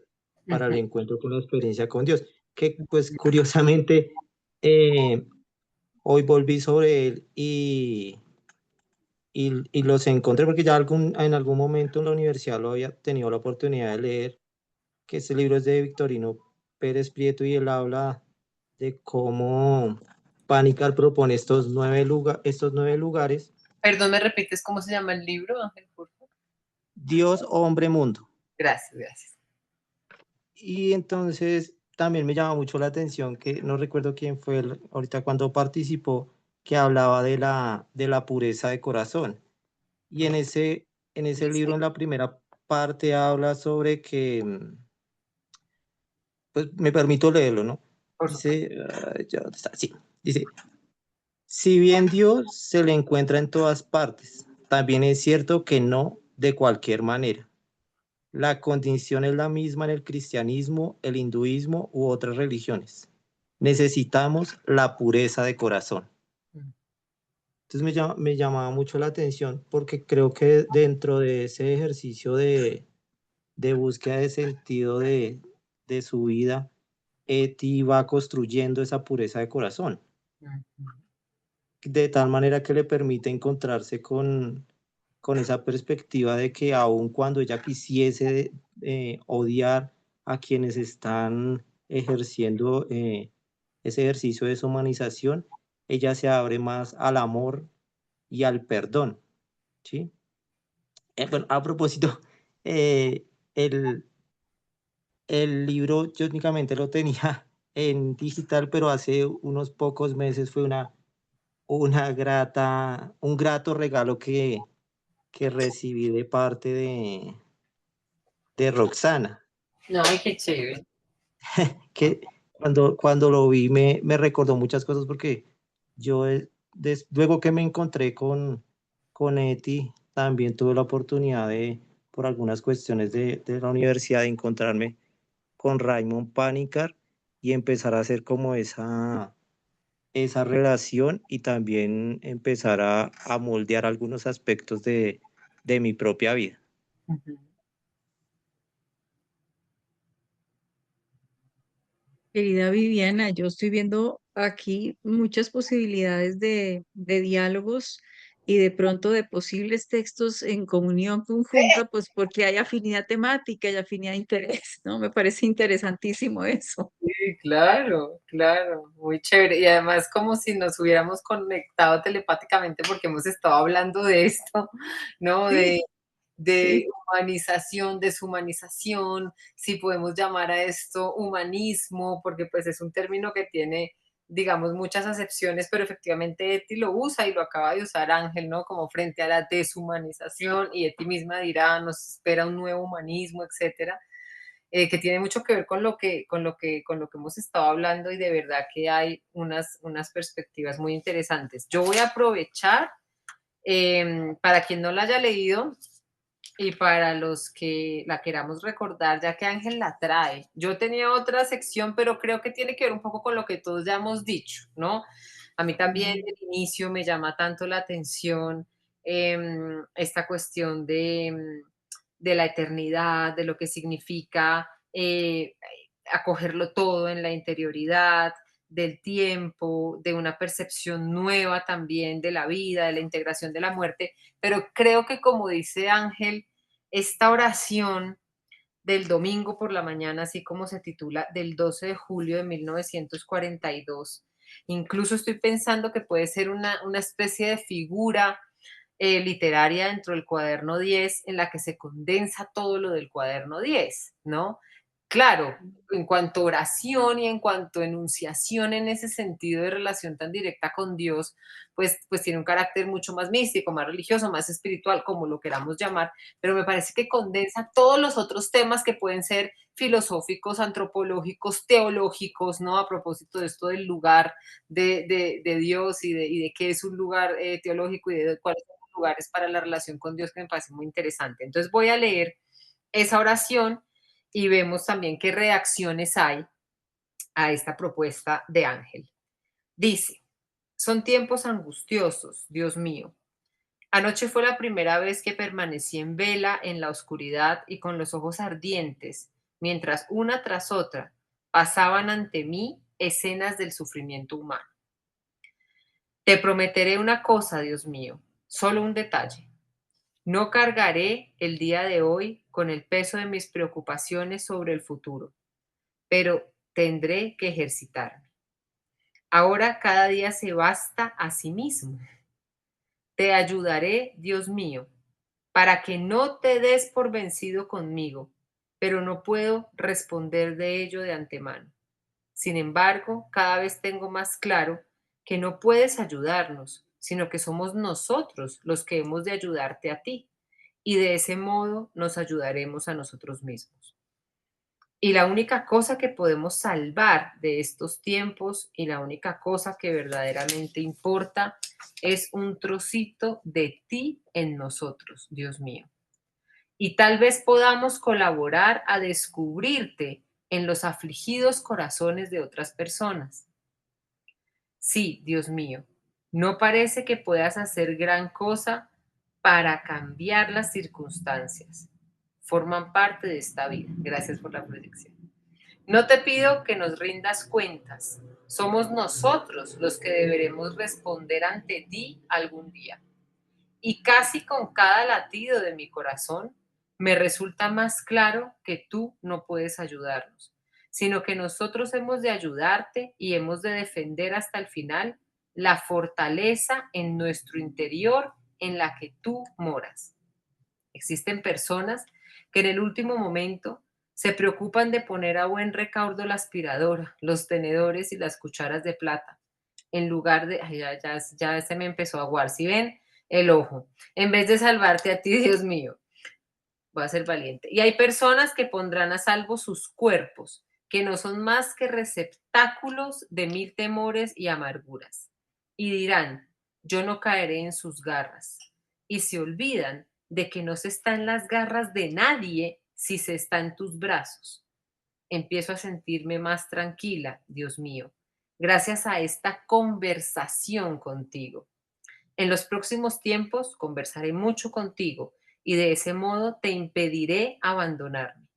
para el Ujú. encuentro con la experiencia con Dios, que pues curiosamente eh, hoy volví sobre él y los encontré porque ya en algún momento en la universidad lo había tenido la oportunidad de leer, que este libro es de Victorino Pérez Prieto y él habla de cómo Panicar propone estos nueve lugares, Perdón, ¿me repites cómo se llama el libro, Ángel, por favor? Dios, hombre, mundo. Gracias, gracias. Y entonces también me llama mucho la atención que no recuerdo quién fue ahorita cuando participó, que hablaba de la pureza de corazón. Y en ese libro, en la primera parte, habla sobre que, pues me permito leerlo, ¿no? Por supuesto. Dice, ¿dónde está? Sí, dice, si bien Dios se le encuentra en todas partes, también es cierto que no de cualquier manera. La condición es la misma en el cristianismo, el hinduismo u otras religiones. Necesitamos la pureza de corazón. Entonces me llamaba mucho la atención porque creo que dentro de ese ejercicio de búsqueda de sentido de su vida, Eti va construyendo esa pureza de corazón, Ujú. de tal manera que le permite encontrarse con esa perspectiva de que aun cuando ella quisiese odiar a quienes están ejerciendo ese ejercicio de deshumanización, ella se abre más al amor y al perdón, ¿sí? Bueno, a propósito, eh, el, el libro yo únicamente lo tenía en digital, pero hace unos pocos meses fue un grato regalo que recibí de parte de Roxana, No, ay, qué chévere. que cuando lo vi me recordó muchas cosas porque yo luego que me encontré con Eti, también tuve la oportunidad por algunas cuestiones de la universidad, de encontrarme con Raymond Panicar y empezar a hacer como esa relación y también empezar a moldear algunos aspectos de mi propia vida. Ujú. Querida Viviana, yo estoy viendo aquí muchas posibilidades de diálogos y de pronto de posibles textos en comunión conjunta, pues porque hay afinidad temática y afinidad de interés, ¿no? Me parece interesantísimo eso. Sí, claro, claro, muy chévere. Y además como si nos hubiéramos conectado telepáticamente porque hemos estado hablando de esto, ¿no? Sí, De sí. humanización, deshumanización, si podemos llamar a esto humanismo, porque pues es un término que tiene, digamos, muchas acepciones, pero efectivamente Eti lo usa y lo acaba de usar Ángel, ¿no? Como frente a la deshumanización y Eti misma dirá, nos espera un nuevo humanismo, etcétera, que tiene mucho que ver con lo que hemos estado hablando y de verdad que hay unas perspectivas muy interesantes. Yo voy a aprovechar, para quien no la haya leído, y para los que la queramos recordar, ya que Ángel la trae. Yo tenía otra sección, pero creo que tiene que ver un poco con lo que todos ya hemos dicho, ¿no? A mí también Mm. el inicio me llama tanto la atención, esta cuestión de la eternidad, de lo que significa acogerlo todo en la interioridad, del tiempo, de una percepción nueva también de la vida, de la integración de la muerte, pero creo que como dice Ángel, esta oración del domingo por la mañana, así como se titula, del 12 de julio de 1942, incluso estoy pensando que puede ser una especie de figura literaria dentro del cuaderno 10 en la que se condensa todo lo del cuaderno 10, ¿no? Claro, en cuanto a oración y en cuanto a enunciación en ese sentido de relación tan directa con Dios, pues tiene un carácter mucho más místico, más religioso, más espiritual, como lo queramos llamar, pero me parece que condensa todos los otros temas que pueden ser filosóficos, antropológicos, teológicos, ¿no? A propósito de esto del lugar de Dios y de qué es un lugar teológico y de cuáles son los lugares para la relación con Dios, que me parece muy interesante. Entonces voy a leer esa oración y vemos también qué reacciones hay a esta propuesta de Ángel. Dice, son tiempos angustiosos, Dios mío. Anoche fue la primera vez que permanecí en vela en la oscuridad y con los ojos ardientes, mientras una tras otra pasaban ante mí escenas del sufrimiento humano. Te prometeré una cosa, Dios mío, solo un detalle. No cargaré el día de hoy con el peso de mis preocupaciones sobre el futuro, pero tendré que ejercitarme. Ahora cada día se basta a sí mismo. Te ayudaré, Dios mío, para que no te des por vencido conmigo, pero no puedo responder de ello de antemano. Sin embargo, cada vez tengo más claro que no puedes ayudarnos, sino que somos nosotros los que hemos de ayudarte a ti, y de ese modo nos ayudaremos a nosotros mismos. Y la única cosa que podemos salvar de estos tiempos y la única cosa que verdaderamente importa es un trocito de ti en nosotros, Dios mío. Y tal vez podamos colaborar a descubrirte en los afligidos corazones de otras personas. Sí, Dios mío, no parece que puedas hacer gran cosa para cambiar las circunstancias. Forman parte de esta vida. Gracias por la proyección. No te pido que nos rindas cuentas. Somos nosotros los que deberemos responder ante ti algún día. Y casi con cada latido de mi corazón me resulta más claro que tú no puedes ayudarnos, sino que nosotros hemos de ayudarte y hemos de defender hasta el final la fortaleza en nuestro interior en la que tú moras. Existen personas que en el último momento se preocupan de poner a buen recaudo la aspiradora, los tenedores y las cucharas de plata, en lugar de, ay, ya se me empezó a aguar, si ven, el ojo, en vez de salvarte a ti, Dios mío, voy a ser valiente. Y hay personas que pondrán a salvo sus cuerpos, que no son más que receptáculos de mil temores y amarguras. Y dirán, yo no caeré en sus garras. Y se olvidan de que no se está en las garras de nadie si se está en tus brazos. Empiezo a sentirme más tranquila, Dios mío, gracias a esta conversación contigo. En los próximos tiempos conversaré mucho contigo y de ese modo te impediré abandonarme.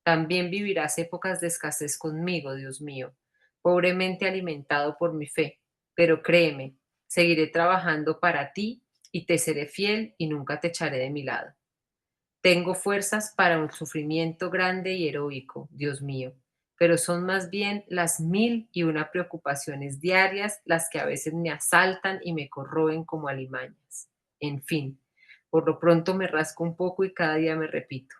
También vivirás épocas de escasez conmigo, Dios mío, pobremente alimentado por mi fe. Pero créeme, seguiré trabajando para ti y te seré fiel y nunca te echaré de mi lado. Tengo fuerzas para un sufrimiento grande y heroico, Dios mío, pero son más bien las 1001 preocupaciones diarias las que a veces me asaltan y me corroen como alimañas. En fin, por lo pronto me rasco un poco y cada día me repito,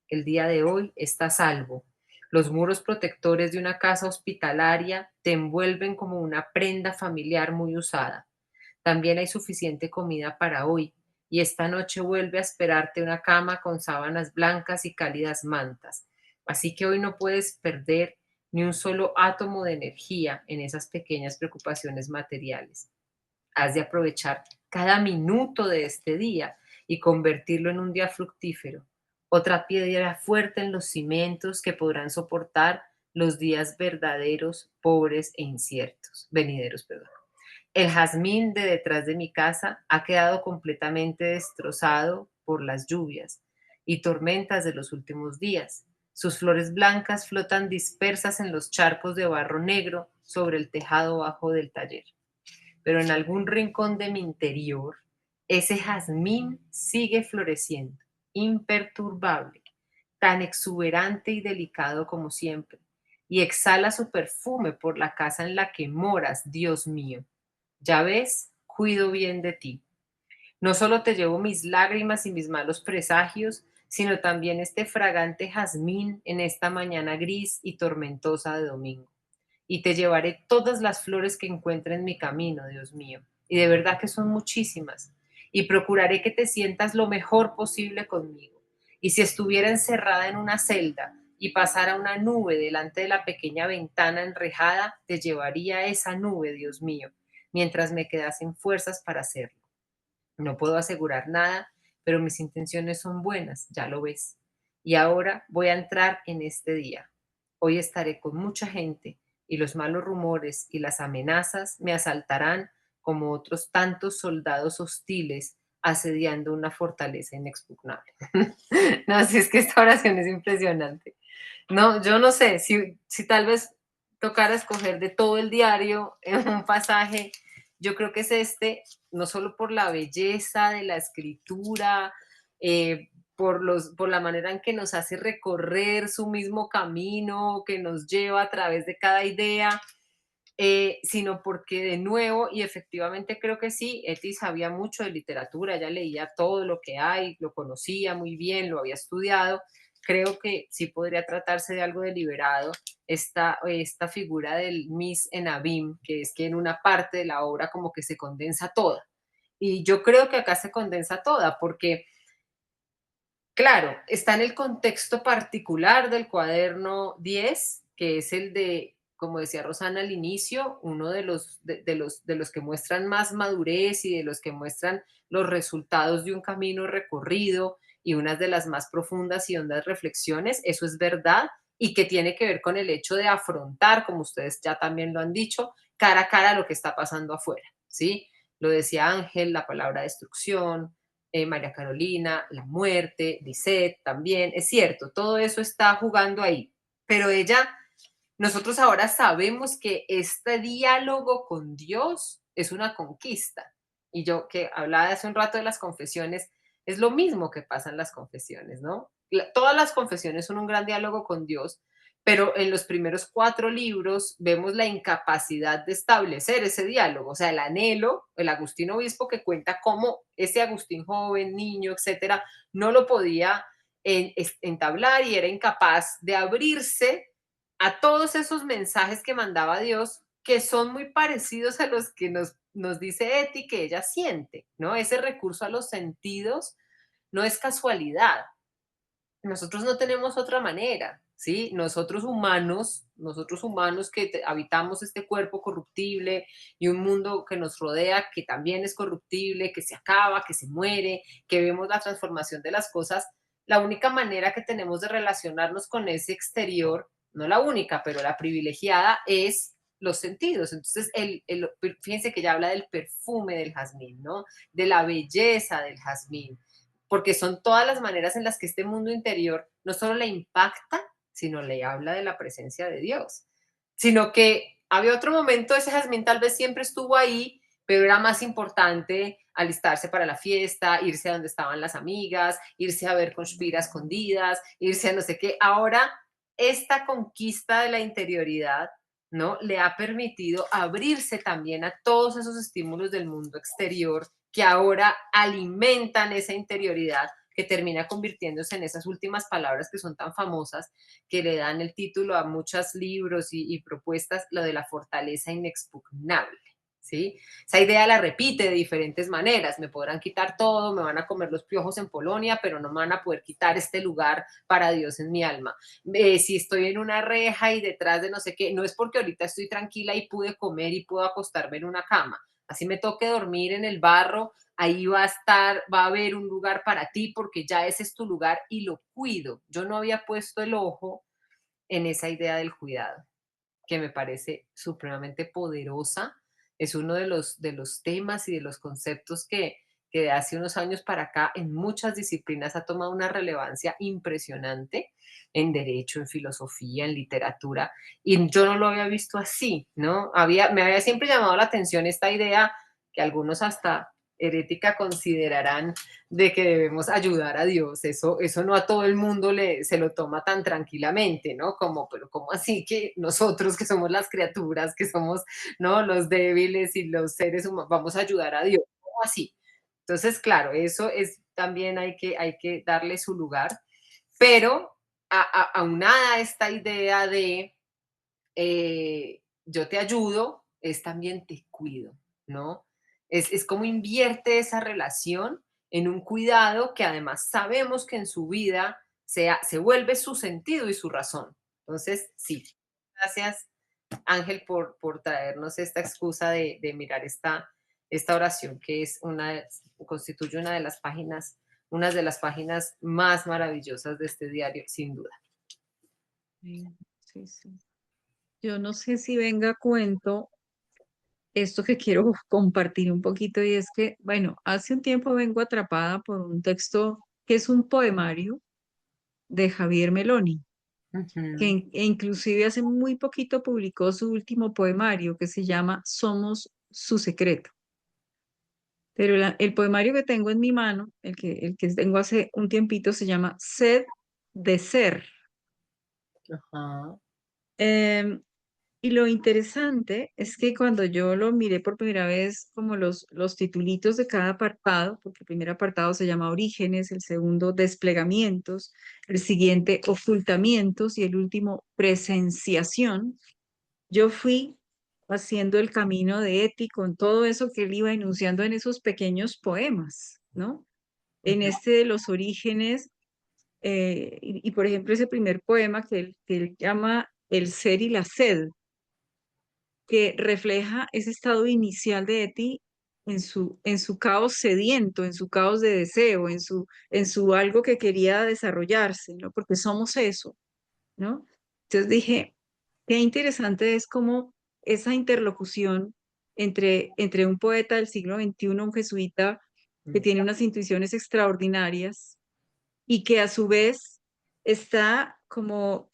el día de hoy está a salvo. Los muros protectores de una casa hospitalaria te envuelven como una prenda familiar muy usada. También hay suficiente comida para hoy, y esta noche vuelve a esperarte una cama con sábanas blancas y cálidas mantas. Así que hoy no puedes perder ni un solo átomo de energía en esas pequeñas preocupaciones materiales. Has de aprovechar cada minuto de este día y convertirlo en un día fructífero, otra piedra fuerte en los cimientos que podrán soportar los días verdaderos, pobres e inciertos, venideros, perdón. El jazmín de detrás de mi casa ha quedado completamente destrozado por las lluvias y tormentas de los últimos días. Sus flores blancas flotan dispersas en los charcos de barro negro sobre el tejado bajo del taller. Pero en algún rincón de mi interior, ese jazmín sigue floreciendo, imperturbable, tan exuberante y delicado como siempre, y exhala su perfume por la casa en la que moras, Dios mío. Ya ves, cuido bien de ti. No solo te llevo mis lágrimas y mis malos presagios, sino también este fragante jazmín en esta mañana gris y tormentosa de domingo. Y te llevaré todas las flores que encuentre en mi camino, Dios mío. Y de verdad que son muchísimas. Y procuraré que te sientas lo mejor posible conmigo. Y si estuviera encerrada en una celda y pasara una nube delante de la pequeña ventana enrejada, te llevaría esa nube, Dios mío, mientras me quedasen fuerzas para hacerlo. No puedo asegurar nada, pero mis intenciones son buenas, ya lo ves. Y ahora voy a entrar en este día. Hoy estaré con mucha gente y los malos rumores y las amenazas me asaltarán como otros tantos soldados hostiles asediando una fortaleza inexpugnable. No, si es que esta oración es impresionante. No, yo no sé si tal vez tocara escoger de todo el diario en un pasaje, yo creo que es este, no solo por la belleza de la escritura, por la manera en que nos hace recorrer su mismo camino, que nos lleva a través de cada idea, sino porque de nuevo, y efectivamente creo que sí, Eti sabía mucho de literatura, ella leía todo lo que hay, lo conocía muy bien, lo había estudiado. Creo que sí podría tratarse de algo deliberado, esta figura del Miss en Abim, que es que en una parte de la obra como que se condensa toda. Y yo creo que acá se condensa toda, porque claro, está en el contexto particular del cuaderno 10, que es el de, como decía Rosana al inicio, uno de los que muestran más madurez y de los que muestran los resultados de un camino recorrido y unas de las más profundas y hondas reflexiones. Eso es verdad y que tiene que ver con el hecho de afrontar, como ustedes ya también lo han dicho, cara a cara lo que está pasando afuera, ¿sí? Lo decía Ángel, la palabra destrucción, María Carolina, la muerte, Lisette también, es cierto, todo eso está jugando ahí, pero nosotros ahora sabemos que este diálogo con Dios es una conquista. Y yo que hablaba hace un rato de las confesiones, es lo mismo que pasa en las confesiones, ¿no? Todas las confesiones son un gran diálogo con Dios, pero en los primeros 4 libros vemos la incapacidad de establecer ese diálogo, o sea, el anhelo, el Agustín Obispo que cuenta cómo ese Agustín joven, niño, etcétera, no lo podía entablar y era incapaz de abrirse a todos esos mensajes que mandaba Dios, que son muy parecidos a los que nos dice Eti que ella siente, ¿no? Ese recurso a los sentidos no es casualidad. Nosotros no tenemos otra manera, ¿sí? Nosotros humanos que habitamos este cuerpo corruptible y un mundo que nos rodea que también es corruptible, que se acaba, que se muere, que vemos la transformación de las cosas, la única manera que tenemos de relacionarnos con ese exterior, no la única, pero la privilegiada, es los sentidos. Entonces, fíjense que ya habla del perfume del jazmín, ¿no? De la belleza del jazmín. porque son todas las maneras en las que este mundo interior no solo le impacta, sino le habla de la presencia de Dios. Sino que había otro momento, ese jazmín tal vez siempre estuvo ahí, pero era más importante alistarse para la fiesta, irse a donde estaban las amigas, irse a ver Conspira escondidas, irse a no sé qué. Ahora, esta conquista de la interioridad, ¿no? Le ha permitido abrirse también a todos esos estímulos del mundo exterior que ahora alimentan esa interioridad que termina convirtiéndose en esas últimas palabras que son tan famosas, que le dan el título a muchos libros y propuestas, lo de la fortaleza inexpugnable. ¿Sí? Esa idea la repite de diferentes maneras. Me podrán quitar todo, me van a comer los piojos en Polonia, pero no me van a poder quitar este lugar para Dios en mi alma. Si estoy en una reja y detrás de no sé qué, no es porque ahorita estoy tranquila y pude comer y puedo acostarme en una cama. Así me toque dormir en el barro, ahí va a estar, va a haber un lugar para ti porque ya ese es tu lugar y lo cuido. Yo no había puesto el ojo en esa idea del cuidado, que me parece supremamente poderosa. Es uno de los temas y de los conceptos que de hace unos años para acá en muchas disciplinas ha tomado una relevancia impresionante, en derecho, en filosofía, en literatura, y yo no lo había visto así, ¿no? Me había siempre llamado la atención esta idea que algunos hasta herética considerarán de que debemos ayudar a Dios. Eso no a todo el mundo se lo toma tan tranquilamente, ¿no? Como, pero ¿cómo así que nosotros que somos las criaturas, que somos, ¿no? Los débiles y los seres humanos, vamos a ayudar a Dios? ¿Cómo así? Entonces, claro, eso es también hay que darle su lugar, pero aunada a esta idea de yo te ayudo, es también te cuido, ¿no? Es como invierte esa relación en un cuidado que además sabemos que en su vida se vuelve su sentido y su razón. Entonces, sí, gracias Ángel por traernos esta excusa de mirar esta oración que es constituye una de las páginas más maravillosas de este diario, sin duda. Sí, sí, sí. Yo no sé si venga a cuento esto que quiero compartir un poquito y es que, bueno, hace un tiempo vengo atrapada por un texto que es un poemario de Javier Meloni, que Ujú, inclusive hace muy poquito publicó su último poemario que se llama Somos su secreto. Pero el poemario que tengo en mi mano, el que tengo hace un tiempito, se llama Sed de Ser. ajá, Em, y lo interesante es que cuando yo lo miré por primera vez, como los titulitos de cada apartado, porque el primer apartado se llama Orígenes, el segundo Desplegamientos, el siguiente Ocultamientos y el último Presenciación, yo fui haciendo el camino de Eti con todo eso que él iba enunciando en esos pequeños poemas, ¿no? En ujú, este de los orígenes, y por ejemplo ese primer poema que él llama El ser y la sed, que refleja ese estado inicial de Eti en su caos sediento, en su caos de deseo, en su algo que quería desarrollarse, ¿no? Porque somos eso, ¿no? Entonces dije, qué interesante es como esa interlocución entre un poeta del siglo XXI, un jesuita que tiene unas intuiciones extraordinarias y que a su vez está como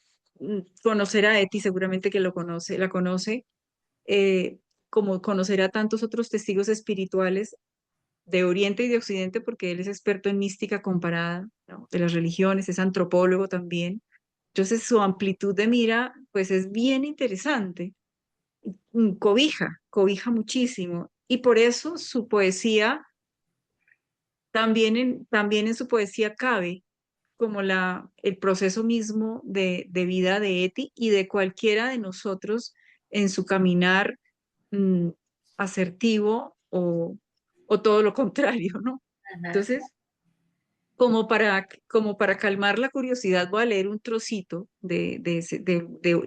conocer a Eti, seguramente que lo conoce, la conoce, eh, como conocer a tantos otros testigos espirituales de Oriente y de Occidente, porque él es experto en mística comparada, ¿no? De las religiones, es antropólogo también. Entonces su amplitud de mira, pues es bien interesante. Cobija muchísimo. Y por eso su poesía, también en su poesía cabe como el proceso mismo de vida de Eti y de cualquiera de nosotros en su caminar mm, asertivo o todo lo contrario, ¿no? ajá. Entonces, como para calmar la curiosidad, voy a leer un trocito de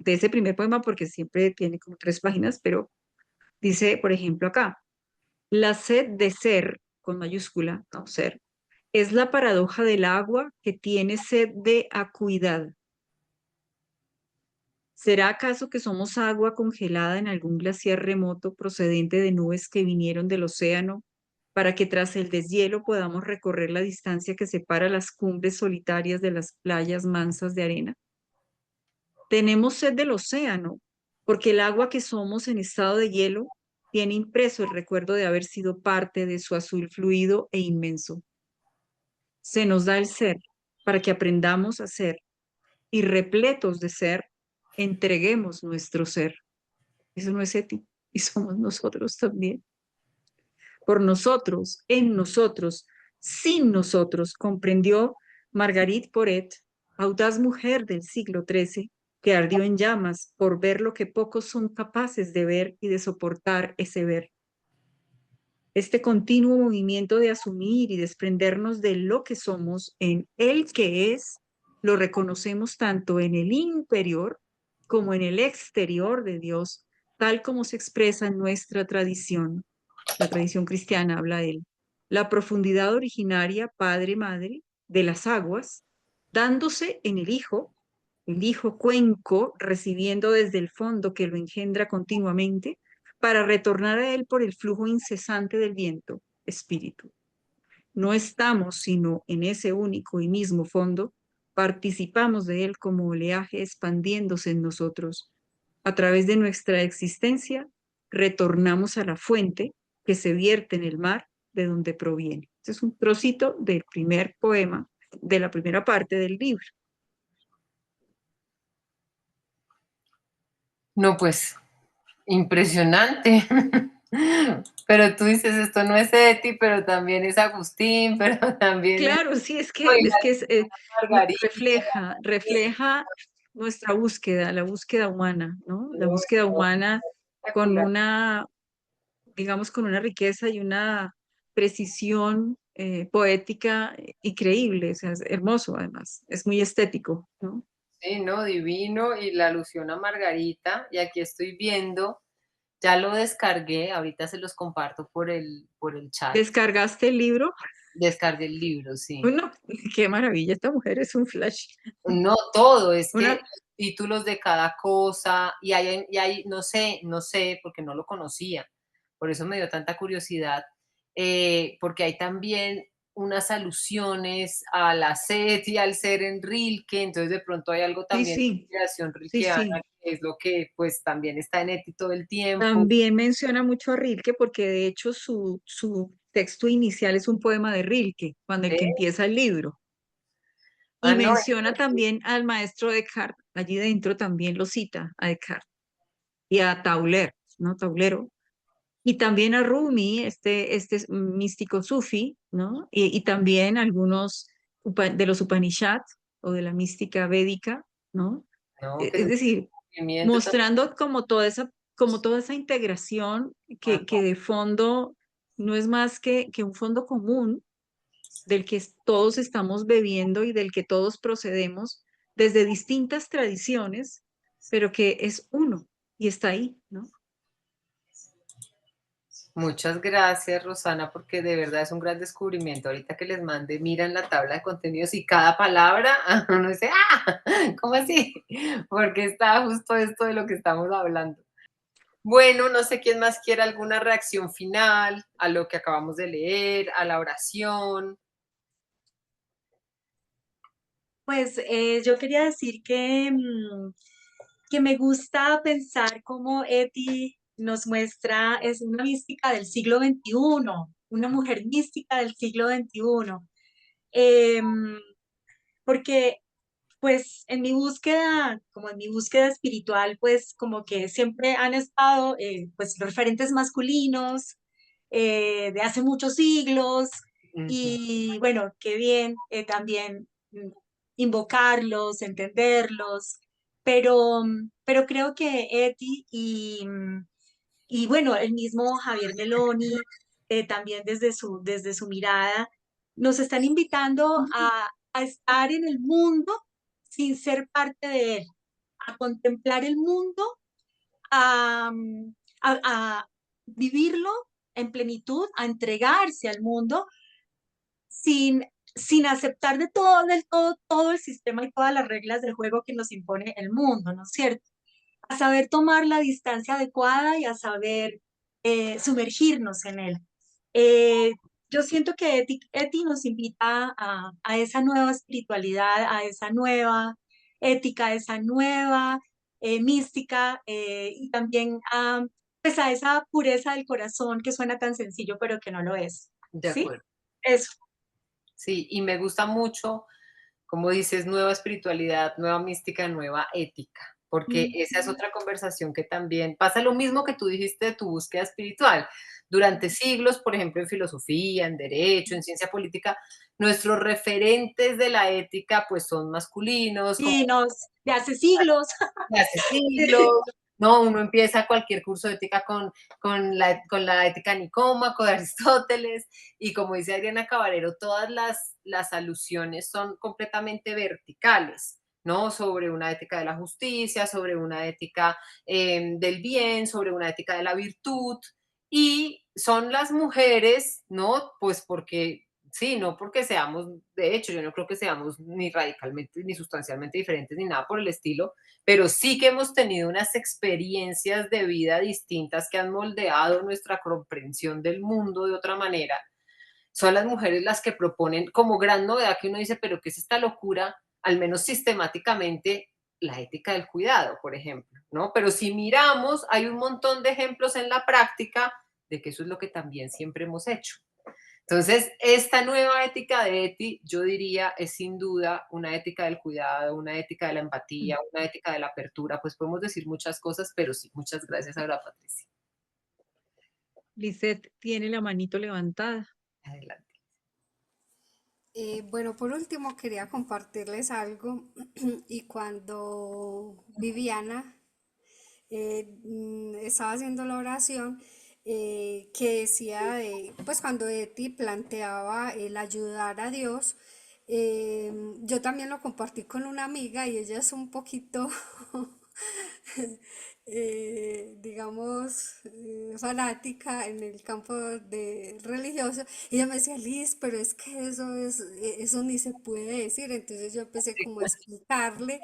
ese primer poema porque siempre tiene como 3 páginas, pero dice, por ejemplo, acá, la sed de ser, con mayúscula, no ser, es la paradoja del agua que tiene sed de acuidad. ¿Será acaso que somos agua congelada en algún glaciar remoto procedente de nubes que vinieron del océano para que tras el deshielo podamos recorrer la distancia que separa las cumbres solitarias de las playas mansas de arena. Tenemos sed del océano, porque el agua que somos en estado de hielo tiene impreso el recuerdo de haber sido parte de su azul fluido e inmenso. Se nos da el ser para que aprendamos a ser y repletos de ser, entreguemos nuestro ser. Eso no es ético y somos nosotros también. Por nosotros, en nosotros, sin nosotros, comprendió Marguerite Porete, audaz mujer del siglo XIII, que ardió en llamas por ver lo que pocos son capaces de ver y de soportar ese ver. Este continuo movimiento de asumir y desprendernos de lo que somos en el que es, lo reconocemos tanto en el interior como en el exterior de Dios, tal como se expresa en nuestra tradición. La tradición cristiana habla de él. La profundidad originaria, padre-madre, de las aguas, dándose en el hijo cuenco, recibiendo desde el fondo que lo engendra continuamente, para retornar a él por el flujo incesante del viento, espíritu. No estamos sino en ese único y mismo fondo, participamos de él como oleaje expandiéndose en nosotros. A través de nuestra existencia, retornamos a la fuente que se vierte en el mar de donde proviene. Este es un trocito del primer poema, de la primera parte del libro. No, pues, impresionante. Pero tú dices, esto no es Eti, pero también es Agustín, pero también es Claro, sí, es Oiga, que Margarita. refleja nuestra búsqueda, la búsqueda humana, ¿no? La No, búsqueda humana con espectacular. una, digamos, con una riqueza y una precisión poética increíble, o sea, es hermoso además, es muy estético, ¿no? Sí, no, divino. Y la alusión a Margarita, y aquí estoy viendo, ya lo descargué, ahorita se los comparto por el chat. ¿Descargaste el libro? Descargué el libro, sí. Bueno, qué maravilla, esta mujer es un flash. No todo, es que Una, los títulos de cada cosa, y hay, no sé, porque no lo conocía, por eso me dio tanta curiosidad, porque hay también unas alusiones a la sed y al ser en Rilke, entonces de pronto hay algo sí, también de sí, inspiración sí, rilkeana, sí. que es lo que pues también está en Eti todo el tiempo. También menciona mucho a Rilke porque de hecho su texto inicial es un poema de Rilke, cuando el ¿Ve? que empieza el libro. Y No, menciona también al maestro Descartes, allí dentro también lo cita a Descartes y a Tauler, ¿no? Taulero. Y también a Rumi, este místico sufi, ¿no? Y también algunos de los Upanishads o de la mística védica, ¿no? no, que es Es un decir, movimiento mostrando como toda esa integración que de fondo no es más que un fondo común del que todos estamos bebiendo y del que todos procedemos desde distintas tradiciones, pero que es uno y está ahí, ¿no? Muchas gracias, Rosana, porque de verdad es un gran descubrimiento. Ahorita que les mande, miran la tabla de contenidos y cada palabra, uno dice, ¡ah! ¿Cómo así? Porque está justo esto de lo que estamos hablando. Bueno, no sé quién más quiere alguna reacción final a lo que acabamos de leer, a la oración. Pues yo quería decir que me gusta pensar cómo Eti nos muestra, es una mística del siglo XXI, una mujer mística del siglo XXI. Em, Porque pues en mi búsqueda, como en mi búsqueda espiritual, pues como que siempre han estado pues los referentes masculinos de hace muchos siglos Ujú. y bueno, qué bien también invocarlos, entenderlos, pero creo que Eti y bueno, el mismo Javier Meloni, también desde su mirada, nos están invitando a estar en el mundo sin ser parte de él, a contemplar el mundo, a, a vivirlo en plenitud, a entregarse al mundo sin, sin aceptar todo el sistema y todas las reglas del juego que nos impone el mundo, ¿no es cierto? A saber tomar la distancia adecuada y a saber sumergirnos en él. Eh, yo siento que Eti nos invita a esa nueva espiritualidad, a esa nueva ética, a esa nueva mística y también pues a esa pureza del corazón que suena tan sencillo pero que no lo es. De ¿Sí? acuerdo. Eso. Sí, y me gusta mucho, como dices, nueva espiritualidad, nueva mística, nueva ética, porque esa es Ujú. otra conversación que también pasa lo mismo que tú dijiste de tu búsqueda espiritual. Durante siglos, por ejemplo, en filosofía, en derecho, en ciencia política, nuestros referentes de la ética pues son masculinos, como Y de hace siglos. de hace siglos, ¿no? Uno empieza cualquier curso de ética con la ética nicómaco de Aristóteles, y como dice Adriana Cabarero, todas las alusiones son completamente verticales, ¿no? Sobre una ética de la justicia, sobre una ética del bien, sobre una ética de la virtud, y son las mujeres, ¿no? Pues porque sí, no porque seamos, de hecho, yo no creo que seamos ni radicalmente ni sustancialmente diferentes ni nada por el estilo, pero sí que hemos tenido unas experiencias de vida distintas que han moldeado nuestra comprensión del mundo de otra manera. Son las mujeres las que proponen como gran novedad que uno dice, pero ¿qué es esta locura? Al menos sistemáticamente la ética del cuidado, por ejemplo, ¿no? Pero si miramos, hay un montón de ejemplos en la práctica de que eso es lo que también siempre hemos hecho. Entonces, esta nueva ética de Eti, yo diría, es sin duda una ética del cuidado, una ética de la empatía, una ética de la apertura, pues podemos decir muchas cosas, pero sí, muchas gracias ahora, Patricia. Lisette tiene la manito levantada. Adelante. Bueno, por último quería compartirles algo y cuando Viviana estaba haciendo la oración que decía de, pues cuando Eti planteaba el ayudar a Dios, yo también lo compartí con una amiga y ella es un poquito, digamos, fanática en el campo de religioso. Y ella me decía, Liz, pero es que eso ni se puede decir. Entonces yo empecé como a explicarle.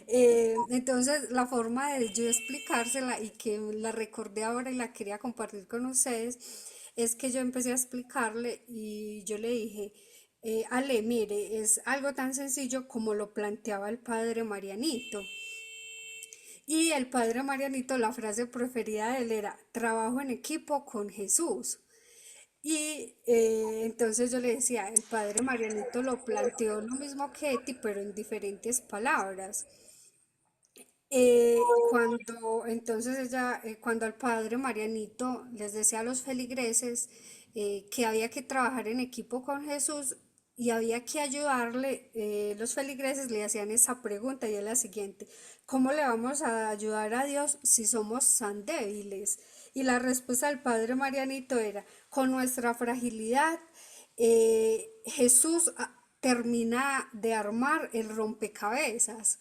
Entonces la forma de yo explicársela y que la recordé ahora y la quería compartir con ustedes es que yo empecé a explicarle y yo le dije, Ale, mire, es algo tan sencillo como lo planteaba el padre Marianito. Y el padre Marianito, la frase preferida de él era, trabajo en equipo con Jesús. Y entonces yo le decía, el padre Marianito lo planteó lo mismo que Eti, pero en diferentes palabras. Cuando al padre Marianito les decía a los feligreses que había que trabajar en equipo con Jesús y había que ayudarle, los feligreses le hacían esa pregunta y es la siguiente: ¿cómo le vamos a ayudar a Dios si somos tan débiles? Y la respuesta del padre Marianito era: con nuestra fragilidad, Jesús termina de armar el rompecabezas.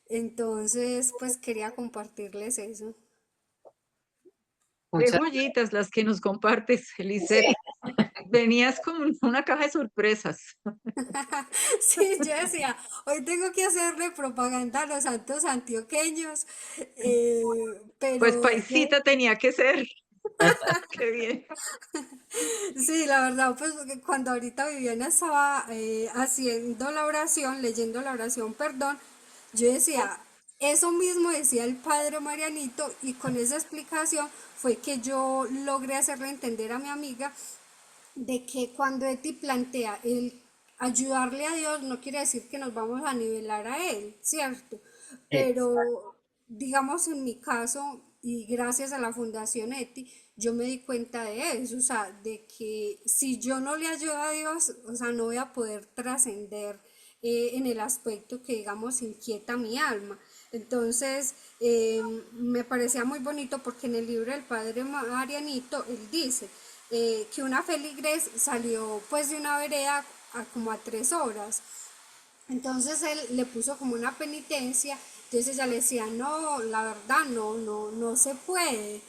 Entonces, pues quería compartirles eso. Qué Muchas joyitas las que nos compartes, Lisette. gracias. Venías como una caja de sorpresas. Sí, yo decía, hoy tengo que hacerle propaganda a los santos antioqueños, Pues pero paisita tenía que ser. Qué bien. sí, la verdad, pues porque cuando ahorita Viviana estaba haciendo la oración, leyendo la oración, perdón, yo decía, eso mismo decía el padre Marianito y con esa explicación fue que yo logré hacerle entender a mi amiga de que cuando Eti plantea el ayudarle a Dios no quiere decir que nos vamos a nivelar a Él, ¿cierto? Pero digamos en mi caso, y gracias a la Fundación Eti, yo me di cuenta de eso, o sea, de que si yo no le ayudo a Dios, o sea, no voy a poder trascender en el aspecto que, digamos, inquieta mi alma. Entonces, me parecía muy bonito porque en el libro del padre Marianito, él dice que una feligres salió pues de una vereda como a 3 horas. Entonces él le puso como una penitencia, entonces ella le decía, no, la verdad no se puede.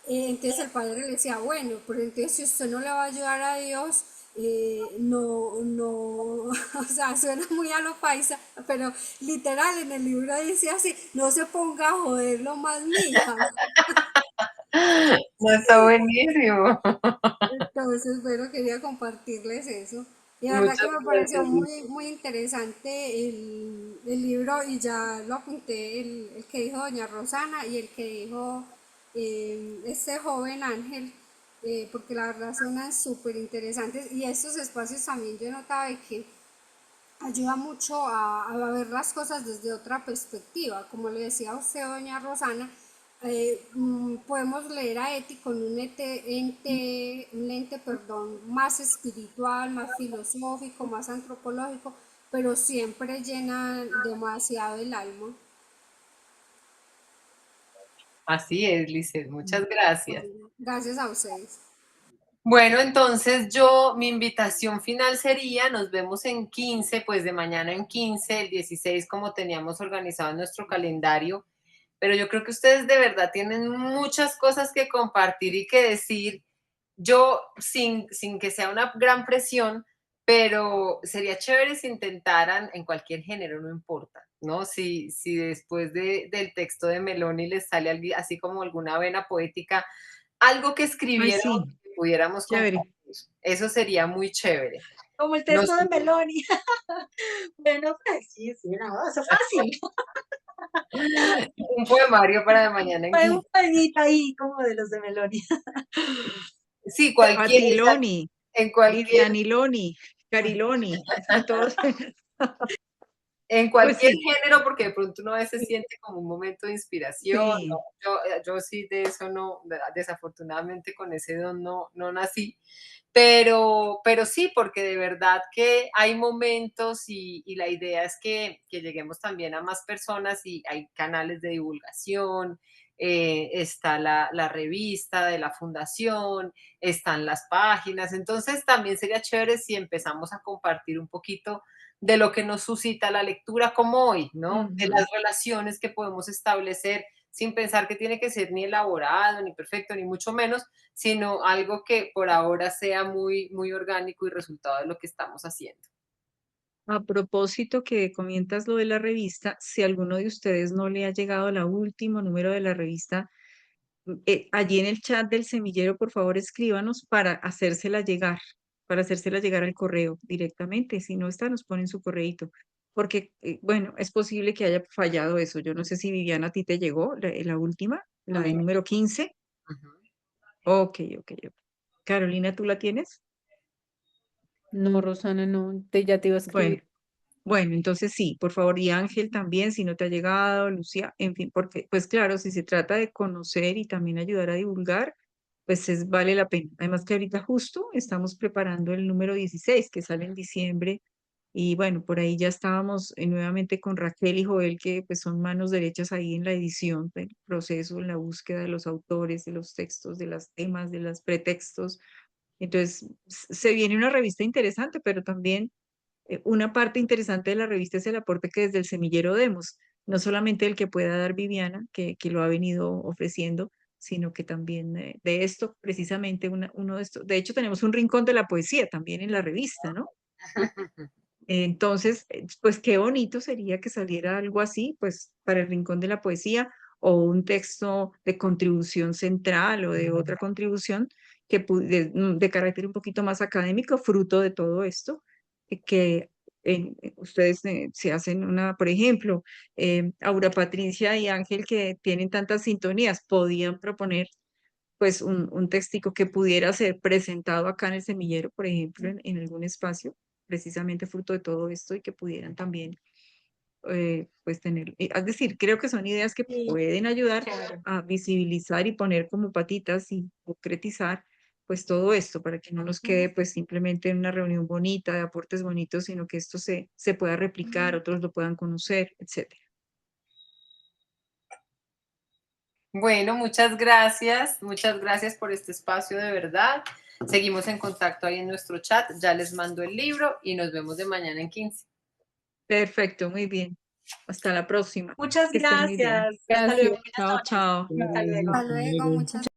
Entonces el padre le decía, bueno, pero entonces si usted no le va a ayudar a Dios, o sea, suena muy a lo paisa, pero literal en el libro dice así, no se ponga a joderlo más, mija. No, está buenísimo. Entonces, bueno, quería compartirles eso. Y la verdad que Muchas me pareció gracias, Liz. muy interesante el libro y ya lo apunté, el que dijo doña Rosana y el que dijo este joven Ángel, porque la verdad suenan súper interesantes y estos espacios también yo notaba de que ayuda mucho a ver las cosas desde otra perspectiva. Como le decía a usted, doña Rosana, podemos leer a Eti con un lente, perdón, más espiritual, más filosófico, más antropológico, pero siempre llena demasiado el alma. Así es, Lizeth. Muchas gracias. Bueno, gracias a ustedes. Bueno, entonces mi invitación final sería, nos vemos en 15, pues de mañana en 15, el 16 como teníamos organizado en nuestro calendario, pero yo creo que ustedes de verdad tienen muchas cosas que compartir y que decir. Yo, sin que sea una gran presión, pero sería chévere si intentaran en cualquier género, no importa, ¿no? Si después del texto de Meloni les sale así como alguna vena poética, algo que Ay, escribiéramos sí, que pudiéramos chévere. compartir. Eso sería muy chévere. Como el No texto de sé, Meloni. Bueno, pues sí, sí, no, eso es fácil. un poemario para de mañana en Fue un 15. poemita ahí como de los de Meloni. Sí, cualquier, Atiloni, en cualquier Vivianiloni, Cariloni, todos. En Pues cualquier sí, género, porque de pronto uno a veces siente como un momento de inspiración. sí. No, yo sí de eso no, desafortunadamente con ese don no nací, pero sí, porque de verdad que hay momentos y la idea es que lleguemos también a más personas y hay canales de divulgación, está la revista de la fundación, están las páginas, entonces también sería chévere si empezamos a compartir un poquito de lo que nos suscita la lectura como hoy, ¿no? De Ujú. las relaciones que podemos establecer sin pensar que tiene que ser ni elaborado, ni perfecto, ni mucho menos, sino algo que por ahora sea muy orgánico y resultado de lo que estamos haciendo. A propósito que comentas lo de la revista, si alguno de ustedes no le ha llegado el último número de la revista, allí en el chat del semillero, por favor, escríbanos para hacérsela llegar al correo directamente. Si no está, nos ponen su correíto. Porque, bueno, es posible que haya fallado eso. Yo no sé si Viviana a ti te llegó la última, A la mí de número 15. ujú. Ok, ok, ok. Carolina, ¿tú la tienes? No, Rosana, no, ya te iba a Bueno. escribir. Bueno, entonces sí, por favor, y Ángel también, si no te ha llegado, Lucía, en fin, porque, pues claro, si se trata de conocer y también ayudar a divulgar, pues vale la pena. Además que ahorita justo estamos preparando el número 16 que sale en diciembre, y bueno, por ahí ya estábamos nuevamente con Raquel y Joel, que pues son manos derechas ahí en la edición, del proceso, en la búsqueda de los autores, de los textos, de los temas, de los pretextos. Entonces, se viene una revista interesante, pero también una parte interesante de la revista es el aporte que desde el semillero demos, no solamente el que pueda dar Viviana, que lo ha venido ofreciendo, sino que también de esto, precisamente uno de estos, de hecho tenemos un rincón de la poesía también en la revista, ¿no? Entonces, pues qué bonito sería que saliera algo así, pues para el rincón de la poesía o un texto de contribución central o de otra contribución de carácter un poquito más académico, fruto de todo esto, que ustedes se hacen por ejemplo, Aura Patricia y Ángel, que tienen tantas sintonías, podían proponer pues un textico que pudiera ser presentado acá en el semillero, por ejemplo, en algún espacio, precisamente fruto de todo esto y que pudieran también pues tener, es decir, creo que son ideas que Sí, pueden ayudar claro. a visibilizar y poner como patitas y concretizar pues todo esto para que no nos quede pues simplemente en una reunión bonita de aportes bonitos, sino que esto se pueda replicar, otros lo puedan conocer, etcétera. Bueno, muchas gracias por este espacio de verdad. Seguimos en contacto ahí en nuestro chat, ya les mando el libro y nos vemos de mañana en 15. Perfecto, muy bien. Hasta la próxima. Muchas Que estén muy bien. gracias. Hasta luego. Gracias. Buenas Chao, noches. chao. Hasta luego. Hasta luego, muchas